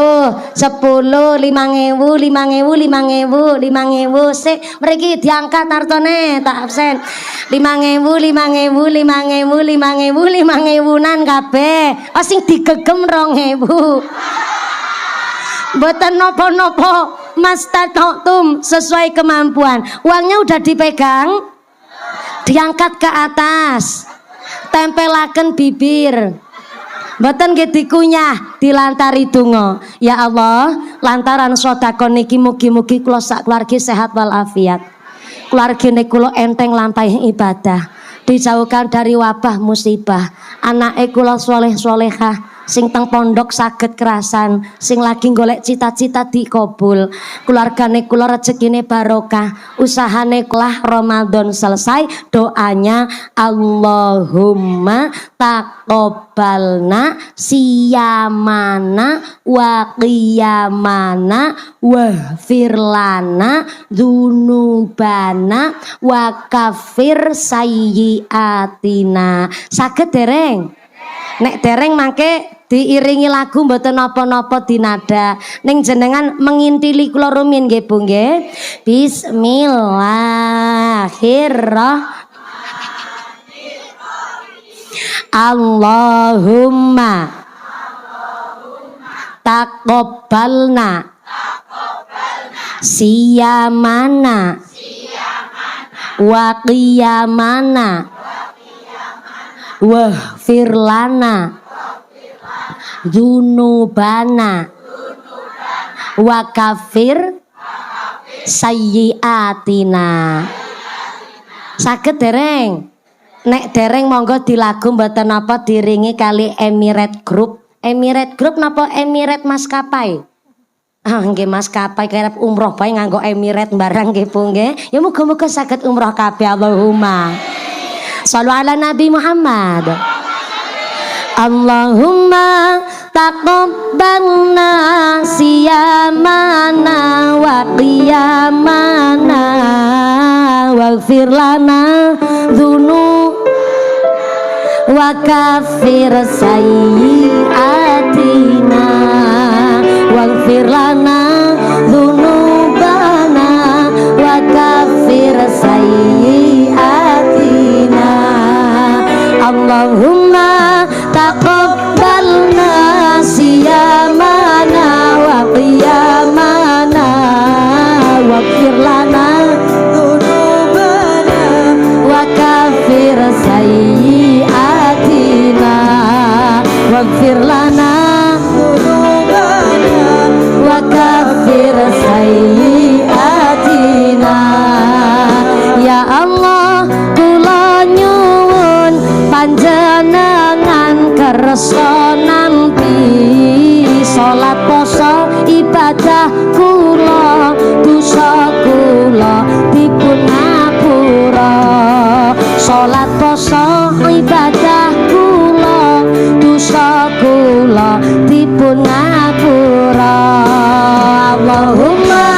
10, 5.000, 5.000, 5.000, 5.000. Sik mriki diangkat artone tak absen. 5.000, 5.000, 5.000, 5.000, 5.000-nan kabeh. Oh sing digegem 2.000. Mboten napa-napa, mastatoktum sesuai kemampuan. Uangnya udah dipegang, diangkat ke atas. Tempelaken bibir. Mboten nggih dikunyah, dilantari donga. Ya Allah, lantaran sedekah niki mugi-mugi kula sak keluarga sehat walafiat. Keluargane kula enteng lampahe ibadah, dijauhkan dari wabah musibah. Anake kula saleh-salehah sing teng pondok saged kerasan, sing lagi golek cita-cita dikabul. Keluargane kula rezekine barokah, usahane kula Ramadan selesai, doanya Allahumma taqabbalna siyamana wa qiyamana wa firlana dzunubana wa kafir sayyiatina. Saged dereng? Nek dereng mangke diiringi lagu mboten napa-napa dinada. Ning jenengan mengintili kula rumiyin nggih Bu nggih. Bismillahirrahmanirrahim. Allahumma taqabbalna siyamana wa qiyamana waghfir lana dzunubana wa kafir sayyiatina. Saged dereng? Nek dereng monggo dilagu mboten napa diringi kali Emirate Group. Emirate Group napa Emirate Maskapai? Ah nggih maskapai kerep umroh bae nganggo Emirate barang nggih Bu nggih. Ya muga-muga saged umroh kabeh Allahumma. Shallu ala Nabi Muhammad. Allahumma taqabbalna siyamana wa qiyamana waghfir lana dzunub wa kafir sayyiatina waghfir lana dzunubana wa kafir sayyiatina. Allahumma taqabbalna siyamana wa qiyamana waghfir lana dzunubana wa kaffir sayyi'atina waghfir lana dzunubana wa kaffir sayyi'atina. Ya Allah kula nyuwun panjenengan kersa nampi salat poso ibadah kula dosa kula dipun ngapura. Salat poso ibadah kula dosa kula dipun ngapura. Allahumma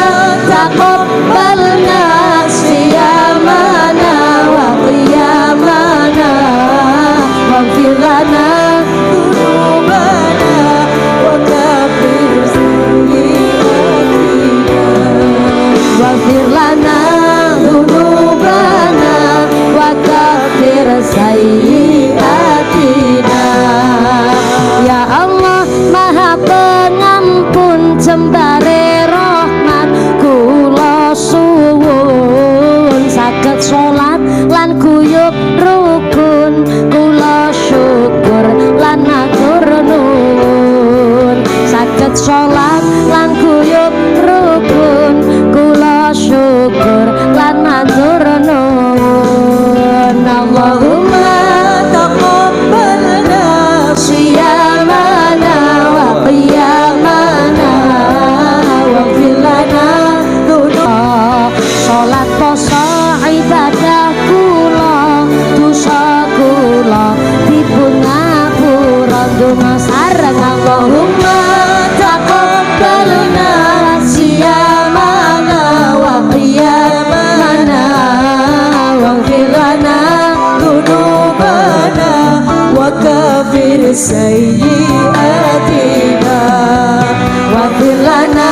taqabbalna siyamana wa qiyamana waghfir lana dzunubana wa kaffir sayyi'atina waghfir lana dzunubana wa kaffir sayyi'atina. Ya Allah Maha Pengampun jembare rahmat kula suwun saged salat lan guyub rukun kula syukur lan matur nuwun saged salat lan guyub rukun kula syukur lan matur nuwun. Allahumma taqabbalna siyamana wa qiyamana waghfir lana dzunubana. Salat poso ibadah kula dosa kula dipun ngapura. Donga sareng Allahumma taqabbalna siyamana wa qiyamana waghfir lana dzunubana wa kaffir sayyi'atina waghfir lana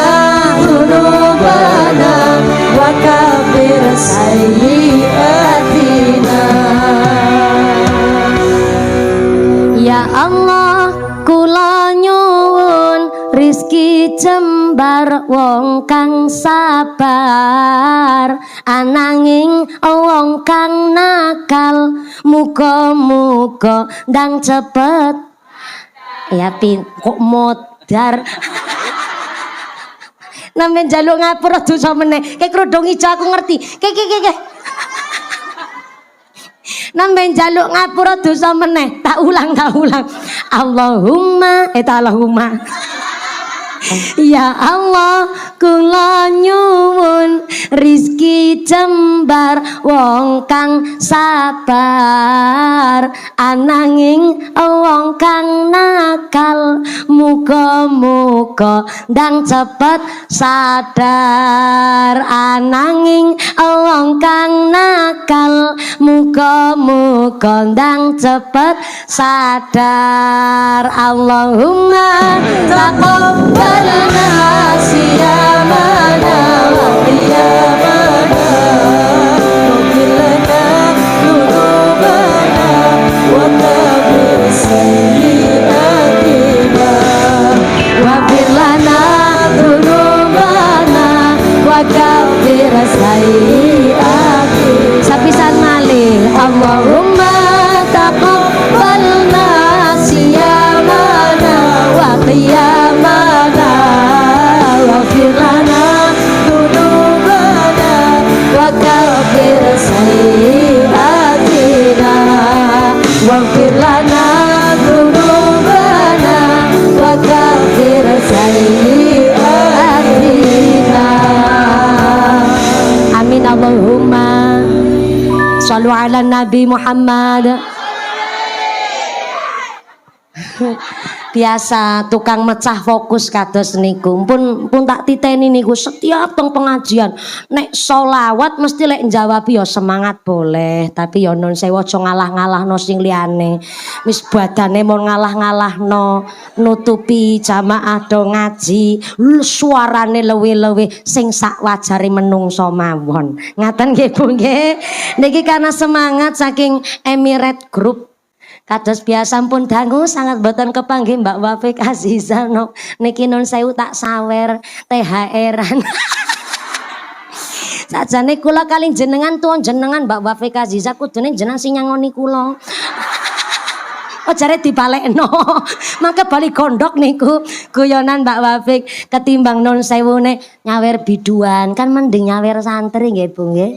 dzunubana wa kaffir sayyi'atina. Ya Allah kula nyuwun rizki jembar wong kang sabar ananging wong kang nakal muga-muga ndang cepet ya kok modar namanya jaluk ngapura dosa meneh kayak kerudung ijo aku ngerti kayak namanya jaluk ngapura dosa meneh tak ulang Allahumma Allahumma ya Allah kula nyuwun rizki jembar wong kang sabar ananging wong kang nakal muga-muga ndang cepet sadar ananging wong kang nakal muga-muga ndang cepet sadar. Allahumma taqabbalna siyamana wa qiyamana waghfir lana dzunubana wa kaffir sayyi'atina waghfir lana dzunubana wa kaffir sayyi'atina. Sapisan malih Allahumma taqabbalna siyamana wa qiyamana waghfir lana dzunubana wa kaffir sayyi'atina waghfir lana dzunubana wa kaffir sayyi'atina. Amin Allahumma shallu ala Nabi Muhammad. Biasa tukang mecah fokus kados niku pun tak titeni niku setiap teng pengajian nek sholawat mesti lek njawab ya semangat boleh tapi ya nun sewu aja ngalah-ngalahno sing liyane wis badane mon ngalah-ngalahno nutupi jamaah do ngaji suarane lewe-lewe sing sak wajare menungso mawon ngaten nggih Bu nggih niki karena semangat saking Emirate Group Kados biasa pun dangu sangat boten kepanggih Mbak Wafik Aziza no. Niki nun sewu tak sawer THR-an. Sajane kula kali jenengan tuwon jenengan Mbak Wafik Aziza kudune jenengan sing nyangoni kula. Oh jare dibalekno. Maka bali gondok niku guyonan Mbak Wafik ketimbang nun sewune nyawer biduan kan mending nyawer santri nggih Bu nggih.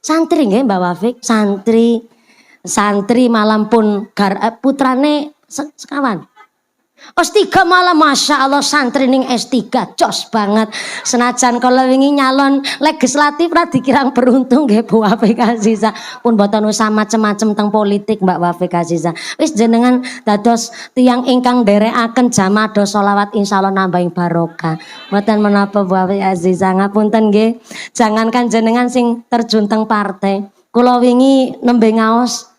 Santri nggih Mbak Wafik, santri malam pun putrane sekawan. S3 malah Masya Allah santri ning S3 jos banget. Senajan kalau wingi nyalon legislatif ra dikirang beruntung nggih Bu Wafik Aziza. Pun boten usah macem-macem teng politik Mbak Wafik Aziza. Wis jenengan dados tiyang ingkang nderekaken jamaah sholawat insyaallah nambahi barokah. Mboten menapa Bu Wafik Aziza ngapunten nggih. Jangankan jenengan sing terjun teng partai. Kula wingi nembe ngaos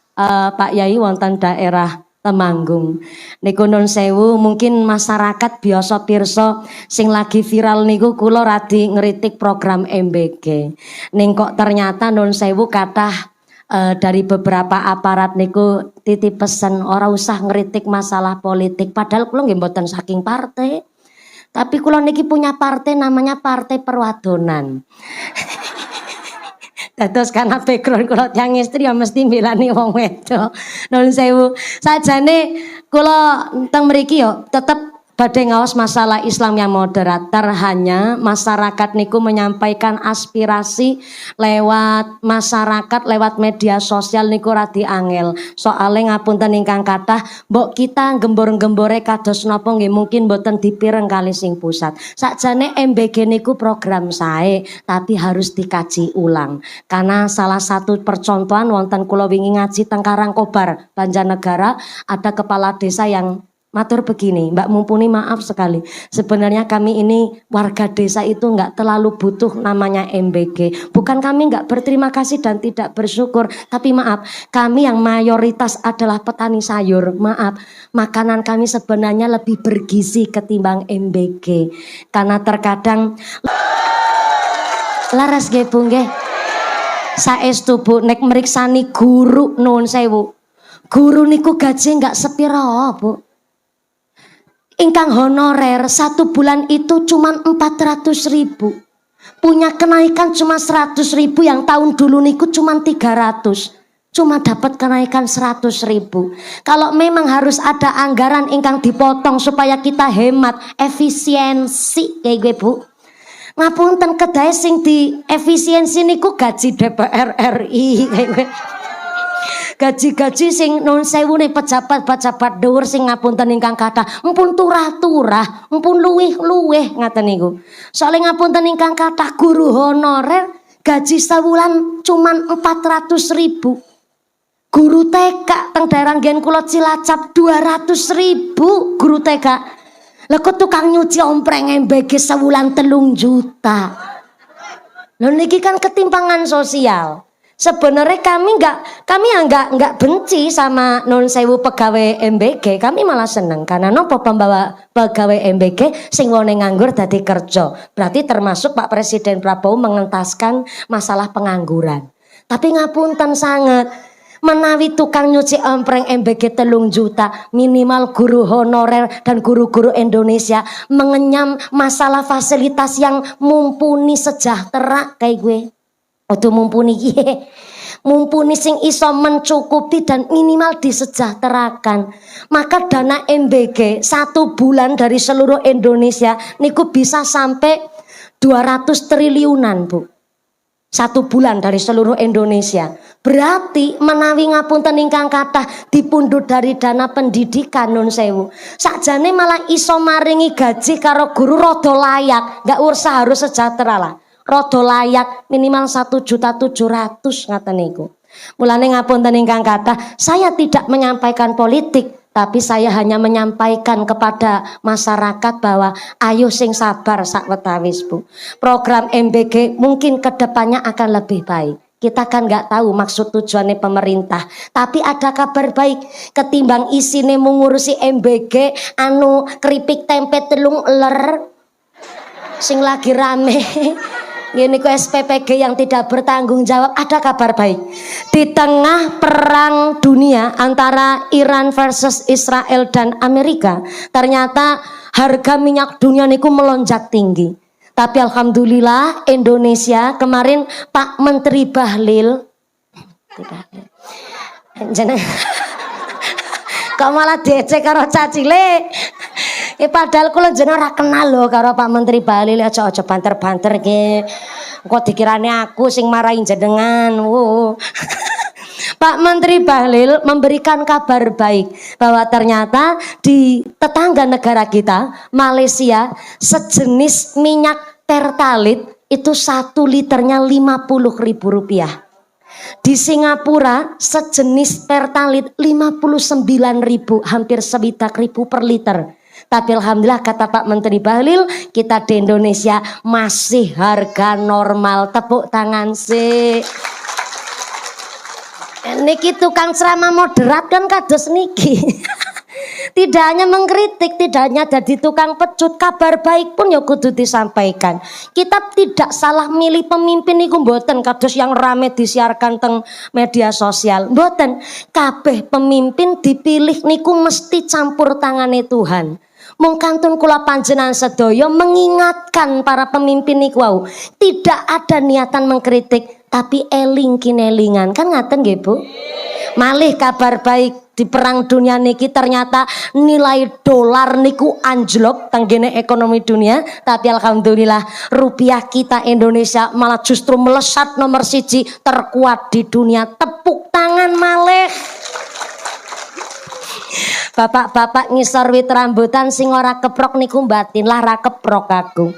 Pak Yai wonten daerah Temanggung. Niku nun sewu mungkin masyarakat biasa pirsa sing lagi viral niku kula radi ngritik program MBG. Ning kok ternyata nun sewu kathah dari beberapa aparat niku titip pesen ora usah ngritik masalah politik padahal kula nggih mboten saking partai. Tapi kula niki punya partai namanya Partai Perwadonan. Dados karena background kula tiyang istri ya mesti milani wong wedok. Nuwun sewu. Sajane kula teng mriki yo tetep badhe ngaos masalah Islam yang moderator, hanya masyarakat niku menyampaikan aspirasi lewat masyarakat lewat media sosial niku radi angel. Soale ngapunten ingkang kathah mbok kita gembor-gembore kados napa nggih mungkin mboten dipireng kali sing pusat. Sakjane MBG niku program sae tapi harus dikaji ulang. Karena salah satu percontohan wonten kula wingi ngaji teng Karangkobar, Banjarnegara, ada kepala desa yang matur begini, Mbak Mumpuni maaf sekali. Sebenarnya kami ini warga desa itu nggak terlalu butuh namanya MBG. Bukan kami nggak berterima kasih dan tidak bersyukur. Tapi maaf, kami yang mayoritas adalah petani sayur. Maaf, makanan kami sebenarnya lebih bergizi ketimbang MBG. Karena terkadang laras nggih Bu nggih. Saestu Bu nek meriksani guru nuwun sewu. Guru niku gaji nggak sepiro Bu. Ingkang honorer 1 bulan itu cuma 400.000. Punya kenaikan cuma 100.000 yang tahun dulu niku cuma 300. Cuma dapat kenaikan 100.000. Kalau memang harus ada anggaran ingkang dipotong supaya kita hemat, efisiensi kayak gue Bu. Ngapunten kedae sing di efisiensi niku gaji DPR RI kayak gue. Gaji-gaji sing nun sewu nih pejabat-pejabat dhuwur sing ngapunten ingkang kathah mpun turah-turah, mpun luwih-luwih ngaten niku. Soale ngapunten ingkang kathah guru honorer gaji sewulan cuman 400.000. Guru TK teng daerah nggen kula Cilacap 200.000 guru TK. Lah kok tukang nyuci ompreng MBG sewulan 3 juta. Lho niki kan ketimpangan sosial. Sebenarnya kami nggak benci sama non sewu pegawai MBG, kami malah seneng karena nopo pembawa pegawai MBG sing wone nganggur dadi kerja. Berarti termasuk Pak Presiden Prabowo mengentaskan masalah pengangguran. Tapi ngapunten sangat menawi tukang nyuci ompreng MBG 3 juta, minimal guru honorer dan guru-guru Indonesia mengenyam masalah fasilitas yang mumpuni sejahtera kayak gue. Odo mumpuni mumpuni sing iso mencukupi dan minimal disejahterakan. Maka dana MBG 1 bulan dari seluruh Indonesia niku bisa sampai 200 triliunan Bu. 1 bulan dari seluruh Indonesia. Berarti menawi ngapunten ingkang kathah dipundhut dari dana pendidikan nun sewu. Sakjane malah iso maringi gaji karo guru rada layak, enggak usah harus sejahtera lah. Rodo layak minimal 1.700.000 ngaten niku. Mulane ngapunten ingkang kathah, saya tidak menyampaikan politik, tapi saya hanya menyampaikan kepada masyarakat bahwa ayo sing sabar sakwetawis Bu. Program MBG mungkin kedepannya akan lebih baik. Kita kan nggak tahu maksud tujuannya pemerintah, tapi ada kabar baik ketimbang isine mengurusi MBG anu keripik tempe telung eler sing lagi rame. Ini ku SPPG yang tidak bertanggung jawab. Ada kabar baik. Di tengah perang dunia antara Iran versus Israel dan Amerika, ternyata harga minyak dunia niku melonjak tinggi. Tapi alhamdulillah Indonesia kemarin Pak Menteri Bahlil kok malah diecek karo cacile. Padahal kula jeneng ora kenal lho karo Pak Menteri Bahlil, aja banter-banter ki. Kok dikirane aku sing marahin jenengan. Pak Menteri Bahlil memberikan kabar baik bahwa ternyata di tetangga negara kita, Malaysia, sejenis minyak Pertalite itu 1 liternya Rp50.000. Di Singapura sejenis Pertalite 59.000, hampir 1.000 per liter. Tapi alhamdulillah kata Pak Menteri Bahlil, kita di Indonesia masih harga normal. Tepuk tangan sih. Niki tukang ceramah moderat kan kados niki. Tidak hanya mengkritik, tidak hanya jadi tukang pecut, kabar baik pun ya kudu disampaikan. Kita tidak salah milih pemimpin niku mboten kados yang rame disiarkan teng media sosial. Mboten, kabeh pemimpin dipilih niku mesti campur tangane Tuhan. Mung kantun kula panjenengan sedaya mengingatkan para pemimpin niku wau, tidak ada niatan mengkritik, tapi eling kinelingan. Kan ngaten nggih, Bu? Malih kabar baik di perang dunia niki ternyata nilai dolar niku anjlok tanggene ekonomi dunia, tapi alhamdulillah rupiah kita Indonesia malah justru melesat nomor 1 terkuat di dunia. Tepuk tangan malih. Bapak-bapak ngisor wit rambutan sing ora keprok niku batin lah ra keprok aku.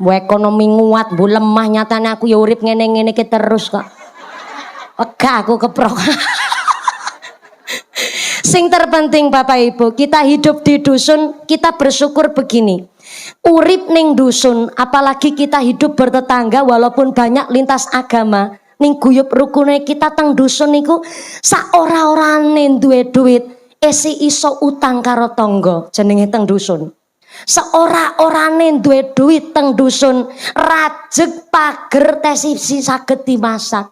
Bu ekonomi nguat, bu lemah nyatane aku ya urip ngene-ngene ki terus kok. Wegah aku keprok. Sing terpenting Bapak Ibu, kita hidup di dusun, kita bersyukur begini. Urip ning dusun, apalagi kita hidup bertetangga walaupun banyak lintas agama, ning guyub rukune kita teng dusun niku sak ora-orane duwe duit, esi iso utang karo tangga jenenge teng dusun. Seora-orane duwe duit teng dusun, rajeg pager tesisi saged dimasak.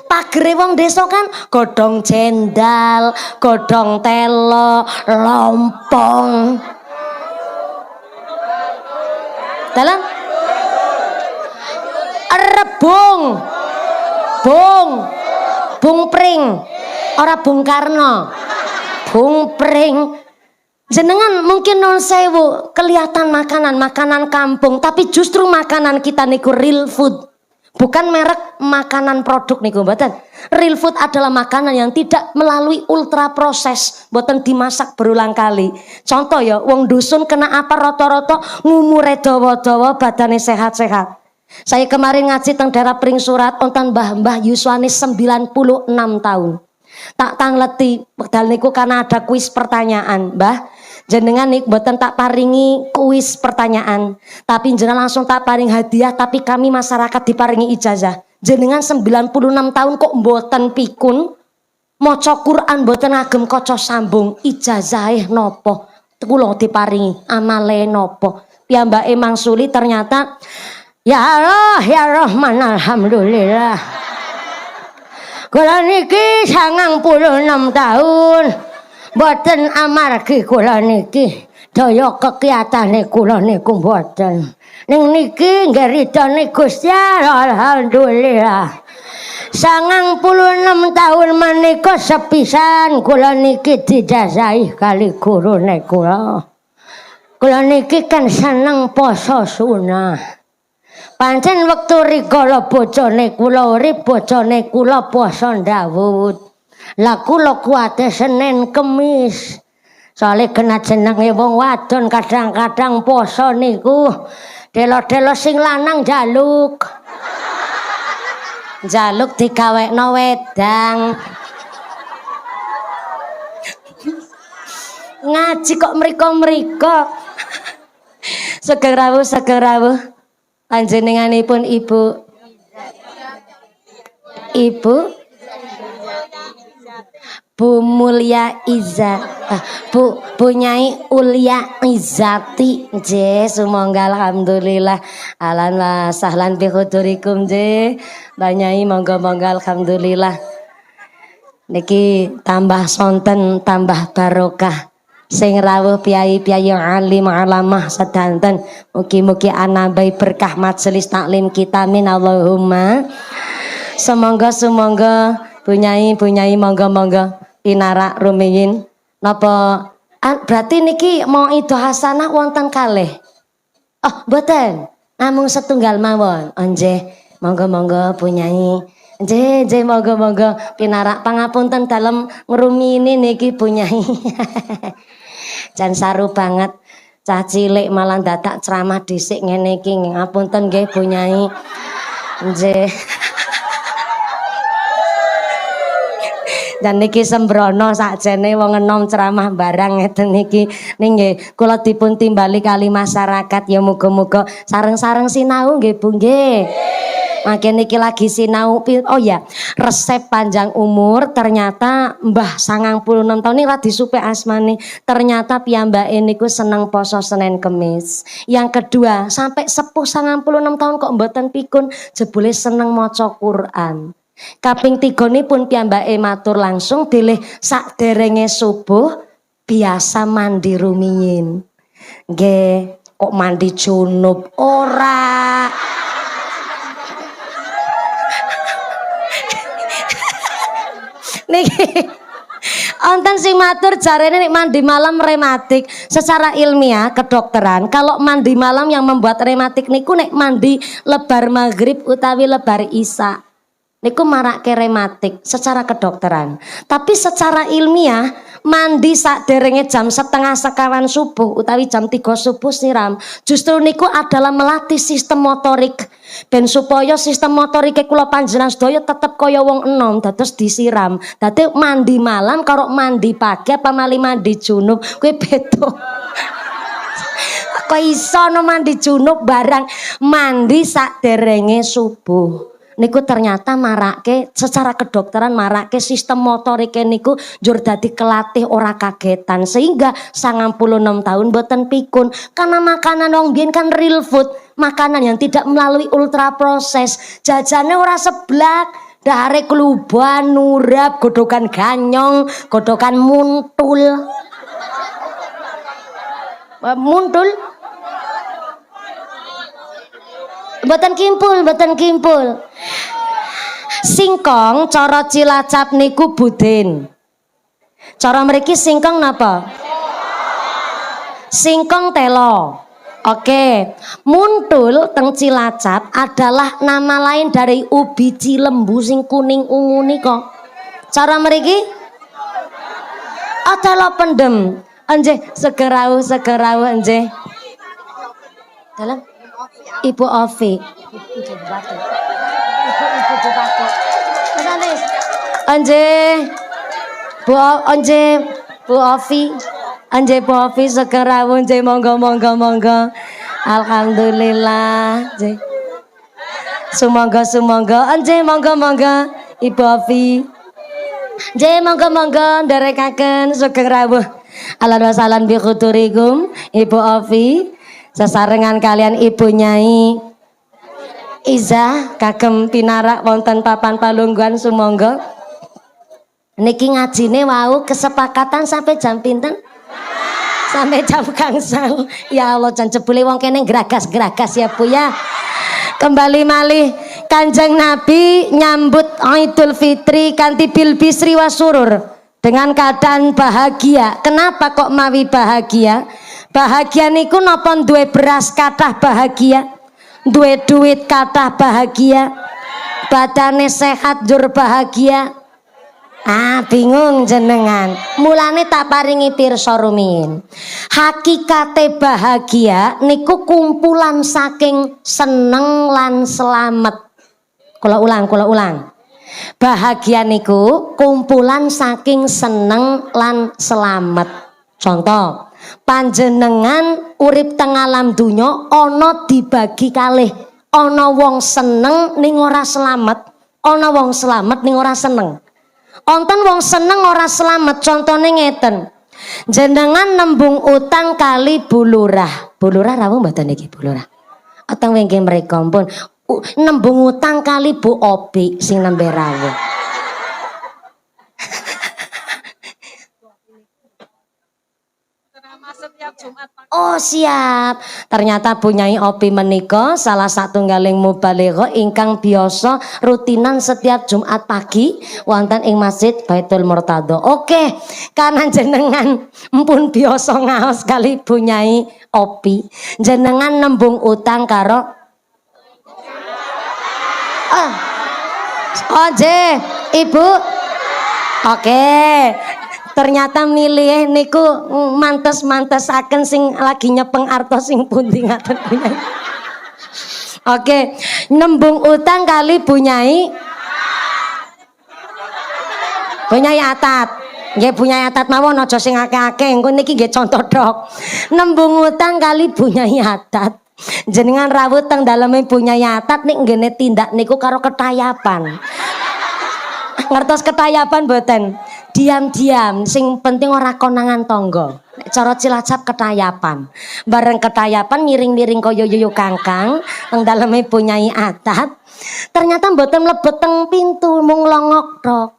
Pagere wong desa kan godhong jendal, godhong telo, lompong. Dalam rebung, bung pring, ora Bung Karno, bung pring. Jenengan mungkin non sewu kelihatan makanan kampung, tapi justru makanan kita niku real food. Bukan merek makanan produk niku mboten. Real food adalah makanan yang tidak melalui ultra proses, mboten dimasak berulang kali. Contoh ya, wong dusun kena apa rata-rata ngumure dawa-dawa, badane sehat-sehat. Saya kemarin ngaji teng daerah Pring Surat onten mbah-mbah yuswane 96 tahun. Tak tangleti wekdal niku karena ada kuis pertanyaan, Mbah. Jenengan nih mboten tak paringi kuis pertanyaan, tapi jenengan langsung tak paring hadiah, tapi kami masyarakat diparingi ijazah. Jenengan 96 tahun kok mboten pikun, maca Quran mboten ngagem kaca sambung, ijazahe nopo? Kula diparingi amale nopo? Piyambake mangsuli ternyata ya Allah ya Rahman alhamdulillah. Kula niki 96 tahun. Mboten amargi kula niki daya kekiatane kula niku mboten. Ning niki nggih ridane Gusti alhamdulillah. 96 tahun menika sepisan kula niki dijazahi kali gurune kula. Kula niki kan seneng poso sunah. Pancen wektu rikala bojone kula urip, bojone kula poso Daud. Lah kula kuwate Senin Kemis. Soale kena jenenge wong wadon kadang-kadang poso niku delo-delo sing lanang jaluk. Jaluk digawekno wedang. Ngaji kok mriko-mriko. Sugeng rawuh. Panjenenganipun Ibu Bu Mulia Iza, Bu Nyai Ulia Izati, je sumangga alhamdulillah. Alan wa sahlan bi hudurikum je. Mbak Nyai monggo-monggo alhamdulillah. Niki tambah sonten, tambah barokah. Sing rawuh piyai-piyai alim alamah sedanten. Mugi-mugi anambai berkah majelis taklim kita min Allahumma. Sumangga Bu Nyai monggo-monggo pinarak rumiyin napa berarti niki mau itu hasanah wonten kalih. Oh mboten, namung setunggal mawon. Nggih, monggo-monggo Bu Nyai. Nggih, monggo-monggo pinarak pangapunten dalem ngrumiyini niki Bu Nyai. Jan saru banget. Cah cilik malah dadak ceramah dhisik ngene iki. Ngapunten nggih Bu Nyai. Nggih. Dan niki sembrono sakjane wong enom ceramah barang ngeten niki nggih kula dipun timbali kali masyarakat ya muga-muga sareng-sareng sinau nggih Bu nggih. Makin niki lagi sinau oh ya resep panjang umur ternyata Mbah 96 tahun ini radi supe asmane ternyata piyambake niku seneng poso Senin Kemis. Yang kedua sampai sepuh 96 tahun kok mboten pikun jebule seneng maca Quran. Kaping 3 pun piyambake matur langsung bilih sakderenge subuh biasa mandi rumiyin. Nggih, kok mandi junub ora. Niki onten sing matur jarene nek mandi malam rematik secara ilmiah kedokteran kalau mandi malam yang membuat rematik niku nek mandi lebar maghrib utawi lebar isya niku marake rematik secara kedokteran. Tapi secara ilmiah mandi sakderenge jam 3:30 subuh utawi jam 3 subuh siram justru niku adalah melatih sistem motorik ben supaya sistem motorik kula panjenengan sedaya tetep kaya wong enom dados disiram. Dadi mandi malam karo mandi pagi apa mali mandi junub kuwi beda. Kok iso no mandi junub barang mandi sakderenge subuh. Niku ternyata marake secara kedokteran marake sistem motorike niku njur dadi kelatih ora kagetan sehingga 96 tahun boten pikun karena makanan wong biyen kan real food, makanan yang tidak melalui ultra proses, jajane ora seblak, dahare kluban, nurap, godhogan ganyong, godhogan muntul. Muntul Mboten kimpul. Singkong cara Cilacap niku budin. Cara mriki singkong napa? Singkong telo. Oke. Muntul teng Cilacap adalah nama lain dari ubi cilembu sing kuning ungu nika. Cara mriki? Telo pendem. Nggih, segerau nggih. Dalam Ibu Ovi. Ibu Bupati. Anje Bu Ovi. Anje Bu Ovi sekerawun je monggo. Alhamdulillah. Je. Sumangga. Anje monggo. Ibu Ovi. Je monggo nderekaken sugeng rawuh. Ahlan wa sahlan bi khuturikum Ibu Ovi. Sesarengan kalian Ibu Nyai Iza kagem pinarak wonten papan palungguhan sumangga. Niki ngajine wau kesepakatan sampai jam pinten? Sampai jam gangsal. Ya Allah jan jebule wong kene geragas ya Bu ya. Kembali malih Kanjeng Nabi nyambut Idul Fitri kanthi bil bisri wasurur dengan keadaan bahagia. Kenapa kok mawi bahagia? Bahagia niku napa duwe beras kathah bahagia, duwe duit kathah bahagia, badane sehat jur bahagia. Bingung jenengan. Mulane tak paringi pirsa rumiyin. Hakikate bahagia niku kumpulan saking seneng lan selamat. Kula ulang. Bahagia niku kumpulan saking seneng lan selamat. Contoh panjenengan urip teng alam dunya ana dibagi kalih, ana wong seneng ning ora selamat, ana wong selamat ning ora seneng. Onten wong seneng ora selamat, contone ngeten. Jenengan nembung utang kali bulurah. Bulurah rawuh mboten iki bulurah. Atang wengke mreka pun nembung utang kali Bu Obi sing nembe rawuh. Oh siap. Ternyata Bunyai Opi menika salah satunggaling mubaligha ingkang biasa rutinan setiap Jumat pagi wonten ing Masjid Baitul Murtadha. Oke, karena jenengan mpun biasa ngaos kali Bunyai Opi, jenengan nembung utang karo Oje, Ibu. Oke. Ternyata milih niku mantes-mantesaken sing lagi nyepeng artos sing pundi ngaten Bunyai. Oke, nembung utang kali Bunyai Atat. Nggih Bunyai Atat mawon aja sing akeh-akeh, engko niki nggih contoh dok. Nembung utang kali Bunyai Atat. Jenengan rawuh teng daleme Bunyai Atat nek nggene tindak niku karo ketayapan. Ngertos ketayapan mboten? Diam-diam sing penting ora konangan tangga. Nek cara Cilacap ketayapan. Bareng ketayapan miring-miring kaya yuyu kangkang teng daleme Bunyai Atat. Ternyata mboten mlebet teng pintu mung longok tok.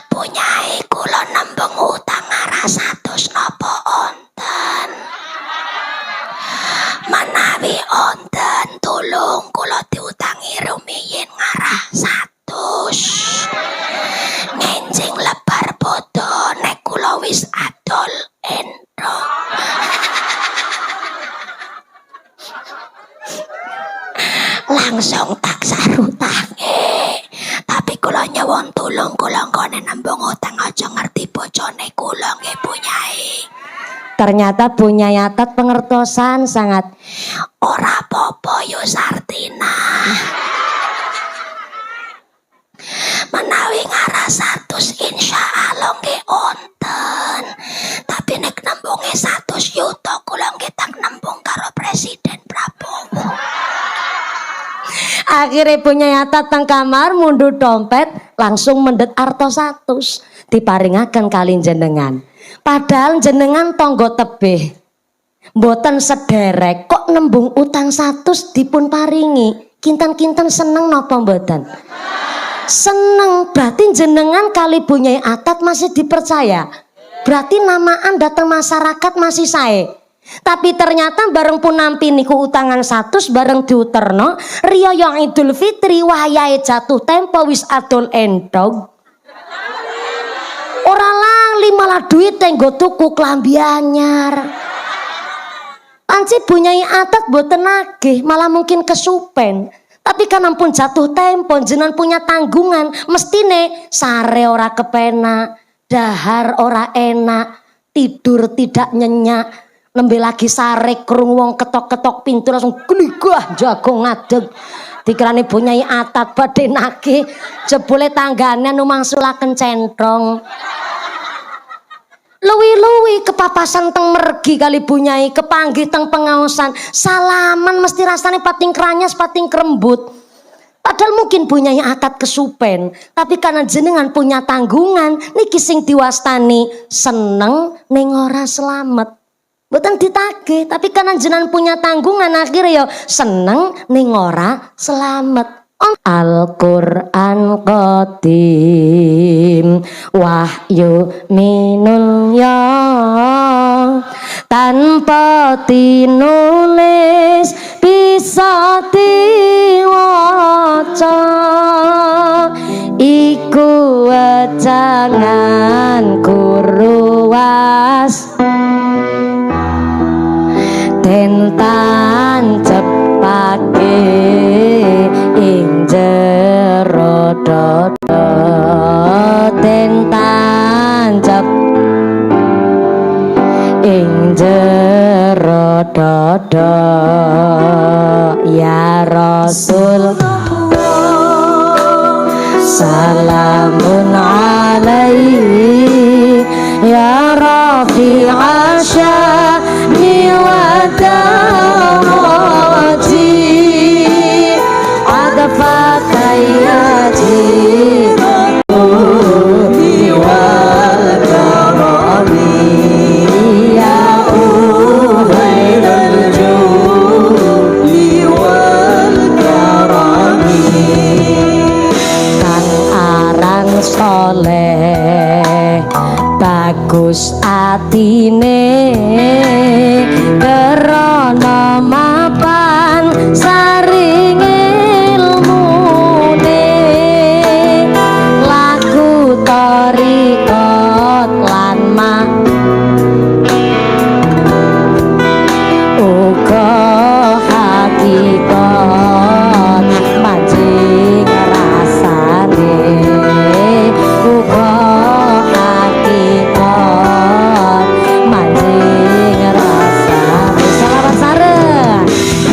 Bunyai kula nembung utang arah 100 napa onten. Manawi onten tulung kula diutangi rumiyin ngarah 100. Ngenjing lebar bodo nek kula wis adol endok. Langsung tak sarutange. Tapi kula nyuwun tulung kula nggone nembung utang aja ngerti bojone kula nggih Bunyai. Ternyata Bunyai Atat pengertosan sangat. Ora apa-apa yo Sartina. Menawi ngarah 100 insya Allah nggih onten. Tapi nek nembunge 100 yuta kula nggih tak nembung karo Presiden Prabowo. Akhirnya Bunyai Atat teng kamar mundut dompet langsung mendet arto 100 diparingaken kali jenengan. Padahal jenengan tonggo tebih mboten sederek kok nembung utang 100 dipun paringi. Kinten-kinten seneng napa mboten? Seneng. Berarti jenengan kali Bunyai Atat masih dipercaya. Berarti nama anda teng masyarakat masih sae. Tapi ternyata bareng pun nampi niku utangan 100 bareng diuterno riyo yang Idul Fitri wayahe jatuh tempo wis adol endog. Ora lali malah duit nggo tuku klambi anyar. Anci Bunyai Atat boten nagih malah mungkin kesupen. Tapi kan ampun jatuh tempo jenengan punya tanggungan, mestine sare ora kepenak, dahar ora enak, tidur tidak nyenyak, nembe lagi sare krungu wong ketok-ketok pintu langsung gligah jago ngadeg. Dikirane Bunyai Atat badhe nagih, jebule tanggane numangsulaken centrong. Luwi-luwi kepapasan teng mergi kali Bunyai, kepanggih teng pengaosan, salaman mesti rasane pating kranyas pating krembut. Padahal mungkin Bunyai Atat kesupen, tapi karena jenengan punya tanggungan niki sing diwastani seneng ning ora selamat. Mboten ditagih, tapi karena jenengan punya tanggungan akhirnya ya seneng ning ora selamat. Al-Qur'an qadim wahyu minul ya tanpa tinulis bisa diwaca iku wajangan kuruwas tentan cepake ing jero dodo tentan cep ing jero dodo ya Rasul salamun alaihi ya rafi'a sya'ni wa daraji adafaka ya jibu bagus atine krana mapan saring ilmune laku tariqat lan mah uga hakikat manjing rasane uga hakikat manjing rasane. Salawat sareng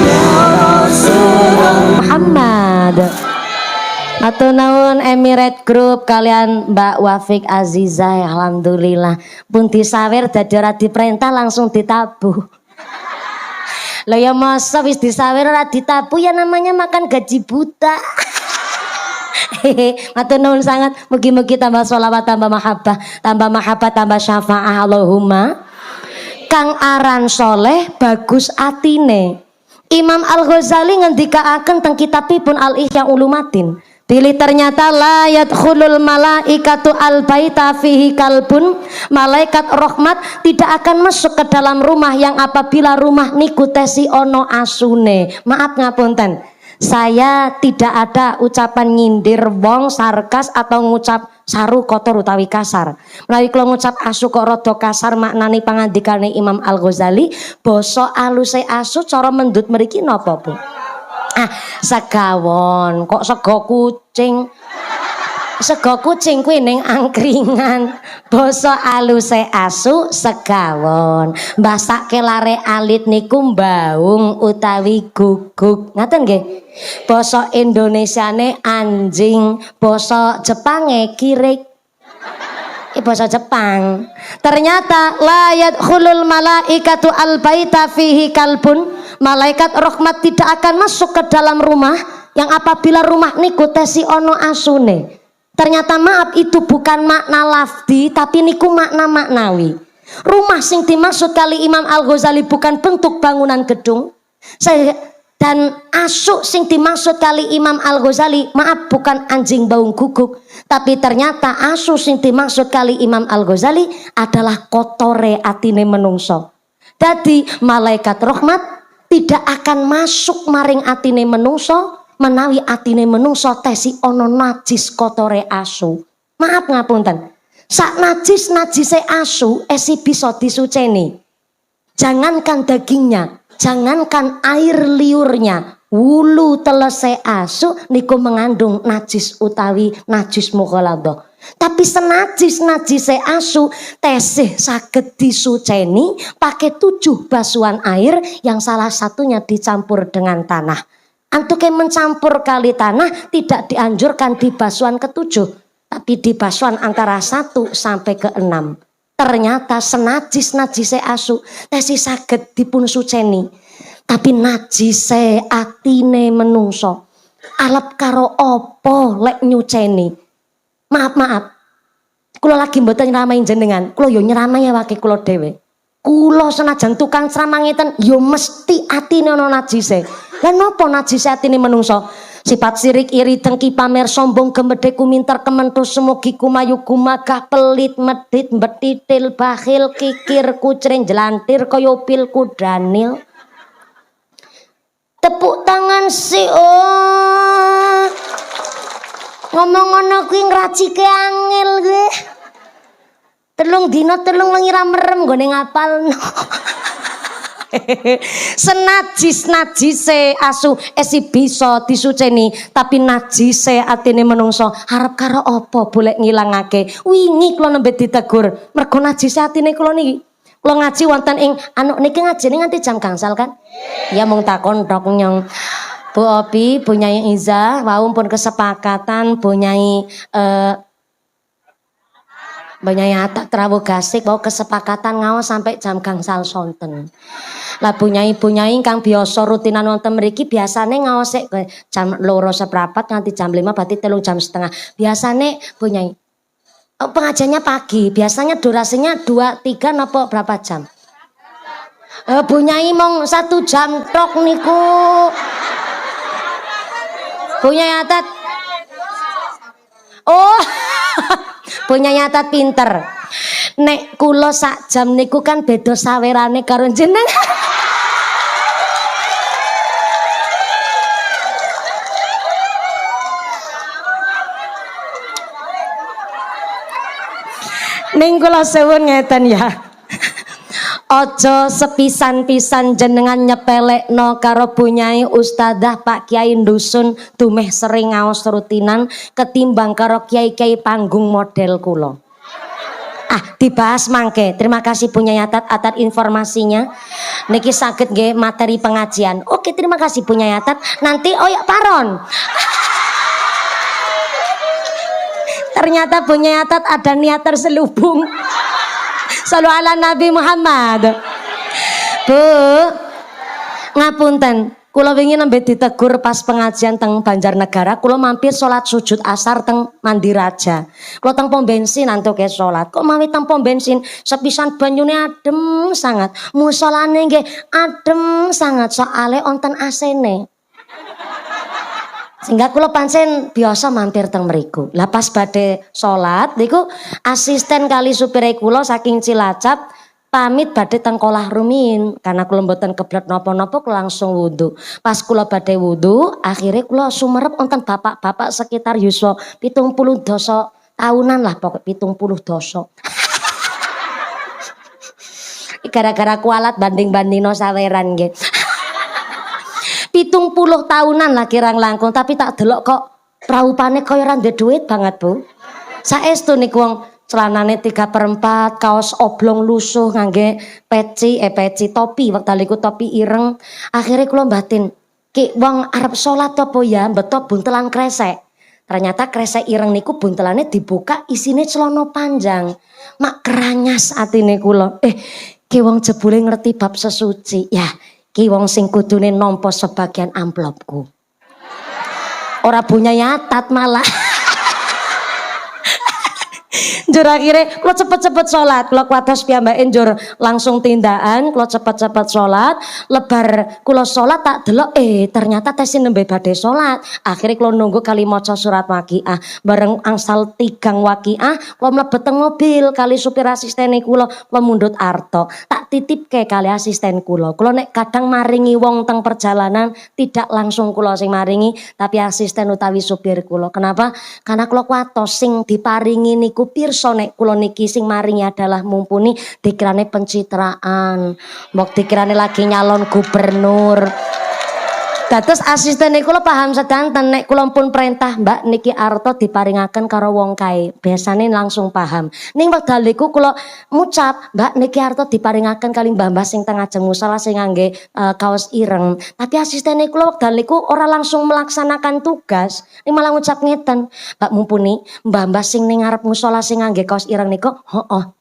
ya Rasulullah Muhammad. Atur nuwun Emirate Group kalian Mbak Wafik Azizah, alhamdulillah pun disawer dadi ora diperintah langsung ditabuh. Lah ya masa wis disawer ora ditabuh ya namanya makan gaji buta. Matur nuwun sangat, mugi-mugi tambah sholawat tambah mahabbah tambah syafaah Allahumma. Kang aran soleh bagus atine. Imam Al-Ghazali ngendikaaken teng kitabipun Al-Ihya Ulumaddin. Pilih ternyata la yadkhulul malaikatu al-baita fihi kalbun. Malaikat rahmat tidak akan masuk ke dalam rumah yang apabila rumah niku tesi ono asune. Maaf ngapunten, saya tidak ada ucapan nyindir wong, sarkas atau ngucap saru kotor utawi kasar. Menawi kula ngucap asu kok rada kasar maknane pangandikane Imam Al-Ghazali, basa aluse asu cara mendut mriki napa, Bu? Segawon kok sego kucing kuwi ning angkringan. Basa aluse asu segawon. Mbasake lare alit niku mbaung utawi guguk. Ngaten nggih. Basa Indonesiane anjing, basa Jepange kirik. Basa Jepang. Ternyata la yadkhulul malaikatu al-baita fihi kalbun. Malaikat rahmat tidak akan masuk ke dalam rumah yang apabila rumah niku tesi ono asune. Ternyata maaf itu bukan makna lafdi tapi niku makna maknawi. Rumah sing dimaksud kali Imam Al-Ghazali bukan bentuk bangunan gedung. Dan asu sing dimaksud kali Imam Al-Ghazali maaf bukan anjing baung guguk, tapi ternyata asu sing dimaksud kali Imam Al-Ghazali adalah kotore atine menungso. Dadi malaikat rahmat tidak akan masuk maring atine menungso menawi atine menungso tesi ono najis kotore asu. Maaf ngapunten, sak najise asu esi bisa disuceni. Jangankan dagingnya, jangankan air liurnya, wulu telese asu niku mengandung najis utawi najis mughaladhah. Tapi senajis-najise asu tesih saged disuceni pakai 7 basuhan air yang salah satunya dicampur dengan tanah. Antuke mencampur kali tanah tidak dianjurkan di basuhan ke-7, tapi di basuhan antara 1 sampai ke-6. Ternyata senajis-najise asu tesih saged dipun suceni. Tapi najise atine menungso alep karo apa lek nyuceni. Maaf, kula lagi mboten nyramai jenengan, kula yo nyramai awake kula dhewe. Kula senajan tukang ceramah ngeten yo mesti atine ana najise. Lah napa najise atine menungso? Sifat sirik, iri, dengki, pamer, sombong, gemedhe, kuminter, kementus, semugi, kumayu, gumagah, pelit, medit, mbetitil, bakhil, kikir, kucring, jelantir, kaya pil, kudanil. Tepuk tangan si ngomong ngono kuwi ngracike angel kuwi. 3 dina 3 wengi ra merem nggone ngapalno. Senajis-najise asu esi bisa disuceni, tapi najise atine menungso harap karo apa boleh ngilangake. Wingi kula nembe ditegur mergo najise atine kula niki. Kula ngaji wonten ing anu niki ngajine nganti jam gangsal kan? Ya mung takon tok nyong. Bu Opi, Bu Nyai Iza, wau pun kesepakatan Bu Nyai Bu Nyai Atak Trawu Gasik wau kesepakatan ngaos sampai jam gangsal sonten. Lah Bu Nyai ingkang biasa rutinan wonten mriki biasane ngaos jam 2:15 nganti jam 5 berarti 3 jam setengah. Biasane Bu Nyai pengajiannya pagi, biasanya durasinya 2-3 napa berapa jam? Bu Nyai mong 1 jam tok niku. Punya nyatat. Oh. Punya nyatat pinter. Nek kula sak jam niku kan beda sawerane karo jenengan. Ning kula suwun ngeten ya. Ojo sepisan-pisan jenengan nyepelekno karo bunyai ustadzah Pak Kiai Dusun dumeh sering ngaos rutinan ketimbang karo kiai-kiai panggung model kula. Dibahas mangke. Terima kasih punya Atat informasinya. Niki saged nggih materi pengajian. Oke, terima kasih punya Atat. Nanti oyak paron. Ternyata punya Atat ada niat terselubung. Sallu ala Nabi Muhammad. Bu, ngapunten. Kula wingi nembe ditegur pas pengajian teng Banjarnegara, kula mampir salat sujud asar teng Mandiraja. Kula teng pom bensin antuk salat. Kok mawi teng pom bensin sepisan banyune adem sangat. Musolane nggih adem sangat soale wonten AC-ne. Sehingga kula pancen biasa mampir teng mriku. Lah pas badhe salat niku asisten kali supire kula saking Cilacap pamit badhe teng Kolah Rumin karena kula mboten keblek napa-napa langsung wudu. Pas kula badhe wudu, akhirnya kula sumerep wonten bapak-bapak sekitar yuswa 70 doso tahunan lah pokok 70 doso. Gara-gara kualat banding-bandingno saweran nggih. 70 tahunan lah kirang langkung tapi tak delok kok raupane kaya ora ndek duit banget Bu. Saestu niku wong celanane 3/4 kaos oblong lusuh ngangge peci topi wekdal iku topi ireng. Akhirnya kula batin ki wong arep salat apa ya beto buntelan kresek. Ternyata kresek ireng niku buntelane dibuka isine celana panjang. Mak keranyas atine kula. Ki wong jebule ngerti bab sesuci. Ya, ki wong sing kudune nampa sebagian amplopku. Ora punya Atat malah. Njur akhirnya kula cepet-cepet sholat, kula kuatos piyambake njur langsung tindakan, kula cepet-cepet sholat, lebar kula sholat tak delok ternyata tesin nembe badhe sholat. Akhirnya kula nunggu kali maca surat Waqiah, bareng angsal 3 Waqiah, kula mlebet teng mobil kali supir asistene kula mundhut arto. Tak titipke kali asisten kula. Kula nek kadang maringi wong teng perjalanan tidak langsung kula sing maringi, tapi asisten utawi supir kula. Kenapa? Karena kula kuatos sing diparingi niku pirsa nek kula niki sing maringi adalah mumpuni dikirane pencitraan, mbok dikirane lagi nyalon gubernur. Dados asisten kula paham sedanten nek kula pun perintah Mbak niki arta diparingaken karo wong kae. Biasane langsung paham. Ning wekdal iku kula ngucap Mbak niki arta diparingaken kali mbah-mbah sing teng ajeng musala sing ngangge kaos ireng. Tapi asisten kula wekdal iku ora langsung melaksanakan tugas. Ning malah ngucap ngeten, Mbak mumpuni mbah-mbah sing ning ngarep musala sing ngangge kaos ireng niku,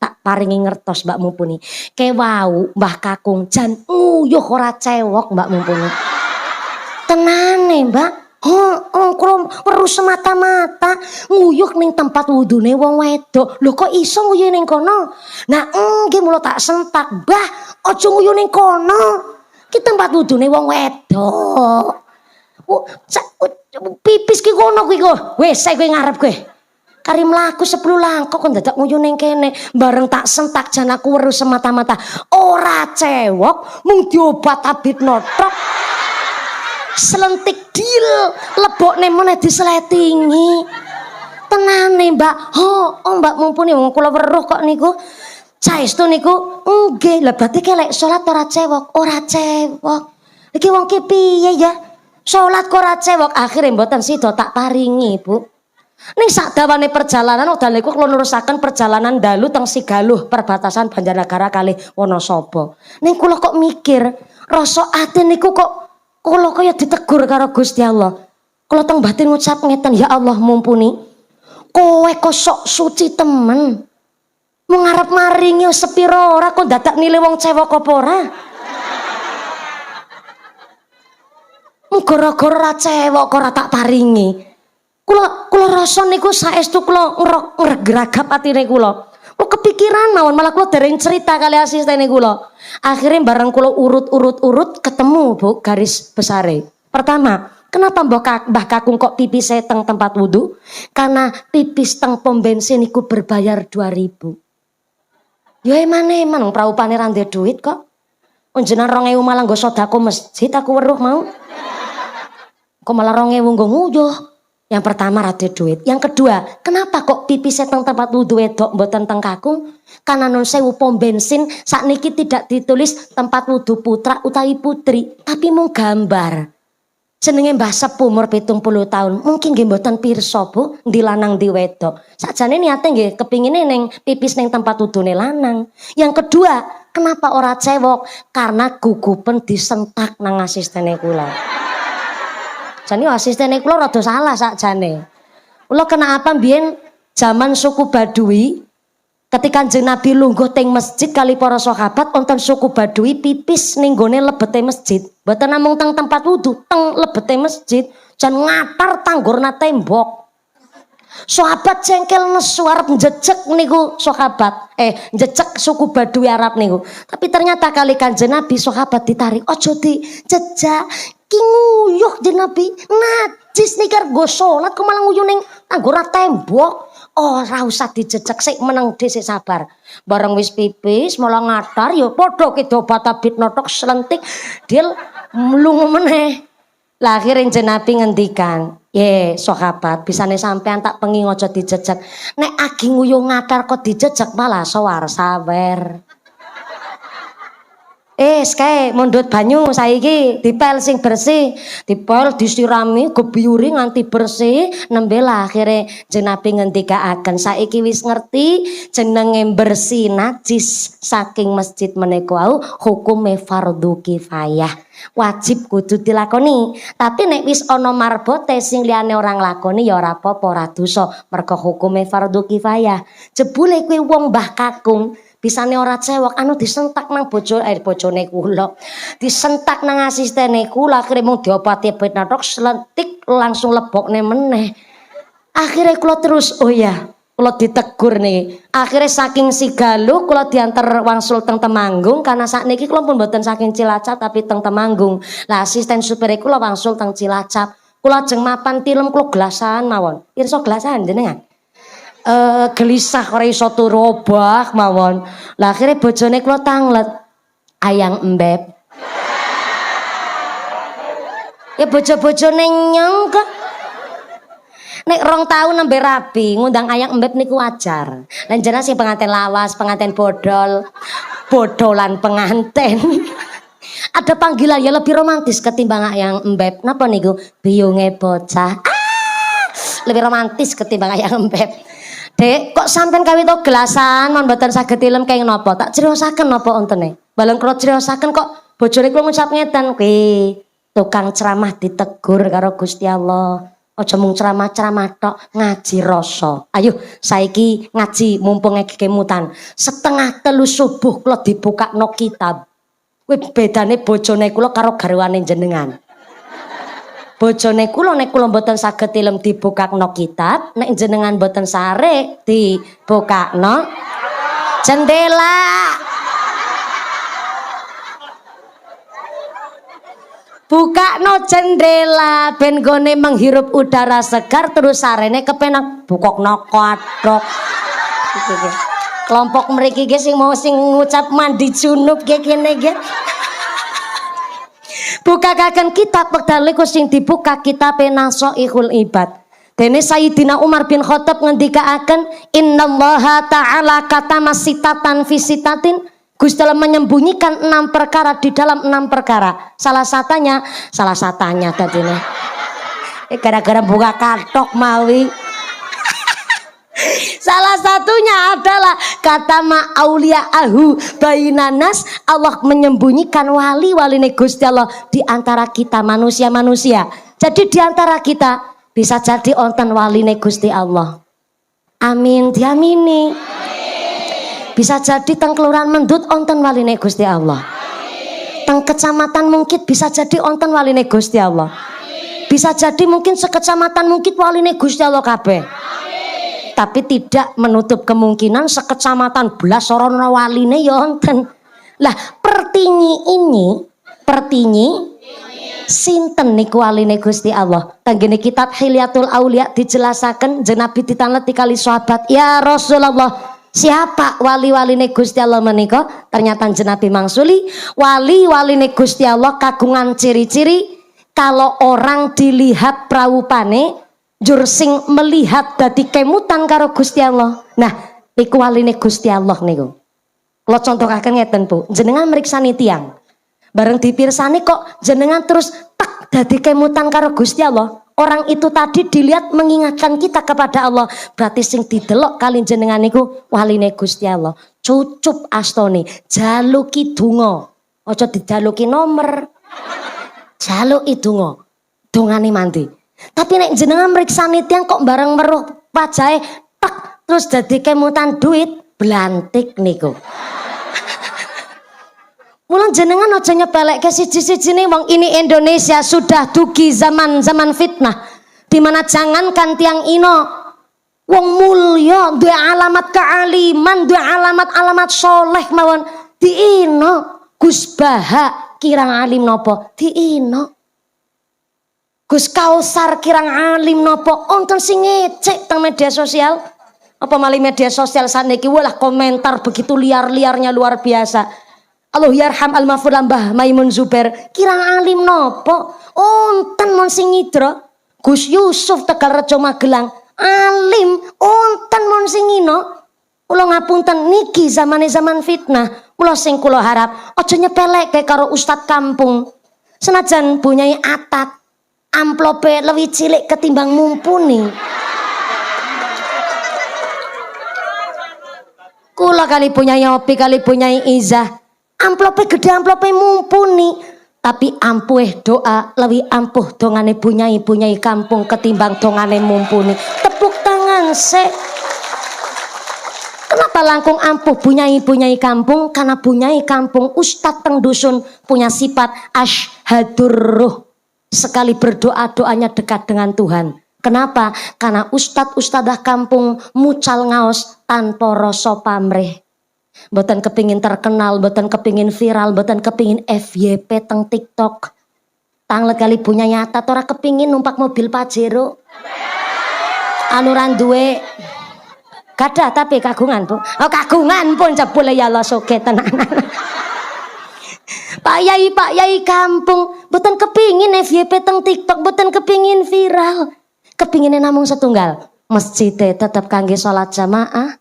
tak paringi ngertos Mbak mumpuni. Kewau Mbah Kakung jan uyuh ora cewok Mbak mumpuni. Tenane Mbak, kula weruh semata-mata nguyuh ning tempat wudune wong wedok. Lho kok iso nguyuh ning kono? Nah, nggih mulo tak sentak, Mbah, aja nguyuh ning kono. Ki tempat wudune wong wedok. Pipis ki kono kuwi kok. Wis kowe ngarep kowe. Kari mlaku 10 langkah kok dadak nguyuh ning kene. Bareng tak sentak jan aku weruh semata-mata. Ora cewok, mung diobat abit notok. Selentik dil lebokne meneh disletingi. Tenane Mbak. Mbak mumpuni wong kula weruh kok niku. Saestu niku nggih. Lah berarti kelek salat ora cewek, ora cewek. Iki wong ki piye ya? Salat kok ora cewek. Akhire mboten sida tak paringi, Bu. Ning sak dawane perjalanan wekdal niku kula nerusaken perjalanan dalu teng Sigaluh perbatasan Banjarnegara kalih Wonosobo. Ning kula kok mikir, rasa ati niku kok kula kaya ditegur karo Gusti Allah. Kula teng batin ngucap ngeten, ya Allah mumpuni. Kowe kok sok suci temen. Mung arep maringi sepira ora kok dadak nilai wong cewek apa ora? Mung gara-gara cewek kok ora tak paringi. Kula rasa niku saestu kula ngregragap atine kula. Kok kepikiran mawon malah kula dereng cerita kali asisten kula. Akhirnya bareng kula urut ketemu Bu garis besare. Pertama, kenapa Mbah Kakung kok pipis teng tempat wudu? Karena pipis teng pom bensin iku berbayar 2.000. Ya eman-eman praupane ra ndek duit kok. Jenengan 2000 malah nggo sedekah masjid aku weruh mau. Kok malah 2000 nggo nguyuh. Yang pertama ra duit. Yang kedua, kenapa kok pipis teng tempat wudu wedok mboten teng kakung? Karena nun sewu pom bensin sakniki tidak ditulis tempat wudu putra utawi putri, tapi mung gambar. Jenenge Mbah Sepuh umur 70 tahun. Mungkin nggih mboten pirsa, Bu, ndi lanang ndi wedok. Sakjane niate nggih kepingine ning pipis ning tempat wudune lanang. Yang kedua, kenapa ora cewek? Karena gugupen disentak nang asistene kula. Jane asistene kula rada salah sakjane. Kula kena apa mbiyen zaman suku Baduy. Ketika Kanjeng Nabi lungguh teng masjid kali para sahabat wonten suku Baduy pipis ning gone lebete masjid. Mboten namung teng tempat wudu, teng lebete masjid, jan ngatar tanggurna tembok. Sahabat jengkel nesu arep njejek niku sahabat. Njejek suku Baduy Arab niku. Tapi ternyata kali Kanjeng Nabi sahabat ditarik, "Ojo dijejak. Ki nguyuh Kanjeng Nabi, najis nih kargo salat kok malah nguyuh ning tanggurna tembok." Oh, ora usah dijejek sik meneng dhisik sabar. Bareng wis pipis malah ngatar ya padha kedobat abit notok selentik dil mlungu meneh. Lah akhire Nabi ngendikan, "Ye, sahabat, bisane sampean tak pengi aja dijejek. Nek agi nguyuh ngatar kok dijejek malah sawar sawer." Kae mundut banyu saiki dipel sing bersih, dipel disirami gebyuri nganti bersih, nembe lah akhire Nabi ngendikaaken saiki wis ngerti jenenge bersih najis saking masjid menika wau hukume fardhu kifayah. Wajib kudu dilakoni. Tapi nek wis ana marbote sing liyane orang lakoni ya ora apa-apa ora dosa merga hukume fardhu kifayah. Jebule kuwi wong mbah kakung bisane ora cewek anu disentak nang bojone kula. Disentak nang asistene kula akhire mung diobati benatok selentik langsung lebokne meneh. Akhire kula terus oh ya, kula ditegur nih. Akhire saking sigalu kula diantar wangsul teng Temanggung karena sakniki kula pun mboten saking Cilacap tapi teng Temanggung. Lah asisten supir kula wangsul teng Cilacap. Kula jeng mapan tilem kula gelasan mawon. Pirsa gelasan jenengan? Gelisah ora iso turu obah mawon. Lah akhire bojone kula tanglet. Ayang embeb. Ya bojo-bojone nyong kok. Nek 2 tahun nembe rabi ngundang ayang embeb niku wajar. Lan jenengan sing pengantin lawas, pengantin bodol, bodolan pengantin. Ada panggilan ya lebih romantis ketimbang ayang embeb. Napa niku? Biyunge bocah. Lebih romantis ketimbang ayang embeb. Dek, kok sampean kawito gelasan mon mboten saged tilem kenging napa? Tak criosaken napa ontene? Baleng kula criosaken kok bojone kula ngucap ngeten, "Kuwi tukang ceramah ditegur karo Gusti Allah. Aja mung ceramah-ceramah tok, ngaji rasa. Ayo saiki ngaji mumpung kemutan. 2:30 subuh kula dibukakno kitab. Kuwi bedane bojone kula karo garwane jenengan." Bojone kula nek kula mboten saged tilem dibukakno kitab, nek jenengan mboten sare dibukakno jendela. Bukakno jendela ben gone menghirup udara segar terus sarene kepenak bukokno kodhok. Kelompok mriki ge sing mau sing ngucap mandi junub ge kene ge. Bukakaken kitab wekdal iku sing dibuka kitab Nasoihul Ibad. Dene Sayyidina Umar bin Khattab ngendikaaken innallaha ta'ala katama sitatan fi sitatin. Gusti Allah menyembunyikan 6 perkara di dalam 6 perkara. Salah satunya tadine. Gara-gara buka katok mawi. Salah satunya adalah kata ma'auliya'ahu bainanas, Allah menyembunyikan wali-waline Gusti Allah di antara kita manusia-manusia. Jadi di antara kita bisa jadi onten waline Gusti Allah. Amin diamini. Bisa jadi teng kelurahan Mendut onten waline Gusti Allah. Teng kecamatan Mungkit bisa jadi onten waline Gusti Allah. Bisa jadi mungkin sekecamatan Mungkit waline Gusti Allah kabeh. Tapi tidak menutup kemungkinan sekecamatan belas orang waline ya wonten. Lah pertinyi sinten niku waline Gusti Allah. Tenggene kitab Hilyatul Auliya dijelasaken Nabi ditanleti kali sahabat, "Ya Rasulullah, Siapa wali-waline Gusti Allah menika? Ternyata Nabi mangsuli wali-waline Gusti Allah kagungan ciri-ciri kalau orang dilihat praupane jur sing melihat dadi kemutan karo Gusti Allah. Nah, niku waline Gusti Allah niku. Kula contohaken ngeten, Bu. Jenengan mriksani tiyang. Bareng dipirsani kok jenengan terus tak dadi kemutan karo Gusti Allah. Orang itu tadi dilihat mengingatkan kita kepada Allah. Berarti sing didelok kali jenengan niku waline Gusti Allah. Cucup astone, jaluki donga. Aja dijaluki nomor. Jaluki donga. Dongane mandi. Tapi nek jenengan mriksani tiyang kok bareng weruh wajahe tek terus dadi kemutan duit, blantik niku. Mulan jenengan aja nyepelekke siji-sijine wong ini Indonesia sudah dugi zaman fitnah. Dimana jangankan tiang ino wong mulya duwe alamat kealiman, duwe alamat soleh mawon diino. Gus Baha kirang alim nopo diino. Gus Kausar kirang alim nopo onten sing ngecek teng media sosial. Apa malih media sosial saniki walah komentar begitu liar-liarnya luar biasa. Allah yarham al-mafur Mbah Maimun Zubair kirang alim nopo onten mon sing ngidra. Gus Yusuf Tegalrejo Magelang alim onten mon sing ngino. Kula ngapunten niki zaman fitnah. Kula sing kula harap aja nyepelekke karo ustad kampung. Senajan punyai atat amplope lebih cilik ketimbang mumpuni. Kula kali punyai Opi kali punyai Izah amplope gede amplope mumpuni, tapi ampuh doa lebih ampuh dongane punyai kampung ketimbang dongane mumpuni. Tepuk tangan se. Kenapa langkung ampuh punyai kampung? Karena punyai kampung ustadz teng dusun punya sifat asyhadur ruh. Sekali berdoa doanya dekat dengan Tuhan. Kenapa? Karena ustadz-ustadzah kampung mucal ngaos tanpa rasa pamrih. Mboten kepingin terkenal, mboten kepingin viral, mboten kepingin FYP teng TikTok. Tanglet kali punya nyata ora kepingin numpak mobil Pajero. Anuran duwe. Kada tapi kagungan, Bu. Oh, kagungan pun jebule ya Allah soge tenanan. Pak Yai kampung mboten kepingin FYP teng TikTok, mboten kepingin viral. Kepingine namung setunggal. Masjid tetap kangge salat jamaah.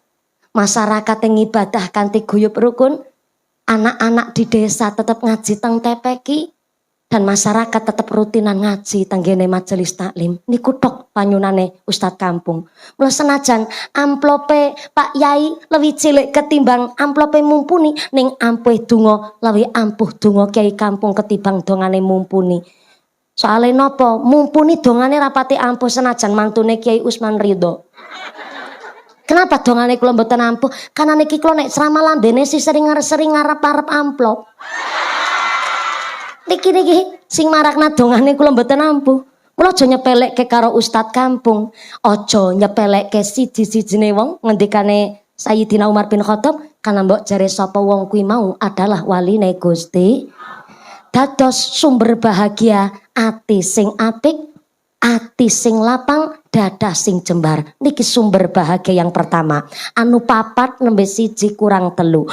Masyarakat yang ibadah kanthi guyub rukun, anak-anak di desa tetap ngaji teng TPQ, dan masyarakat tetap rutinan ngaji tenggene majelis taklim. Niku tok panyunane ustad kampung. Mula senajan amplope Pak Yai lebih cilik ketimbang amplope mumpuni, ning ampuh donga lebih ampuh donga Kiai kampung ketimbang dongane mumpuni. Soale nopo? Mumpuni dongane rapati ampuh senajan mantune Kiai Usman Ridho. Kenapa dongane kula mboten ampuh? Karena niki kula nek ceramah lambene sering ngarep-arep amplop. Niki sing marakna dongane kula mboten ampuh. Kula aja nyepelekke karo ustad kampung. Aja nyepelekke siji-sijine wong ngendikane Sayyidina Umar bin Khattab, karena mbok jare sapa wong kuwi mau adalah waline Gusti. Dados sumber bahagia ati sing apik, ati sing lapang, dadah sing jembar. Niki sumber bahagia yang pertama. Anu papat nembe siji kurang telu.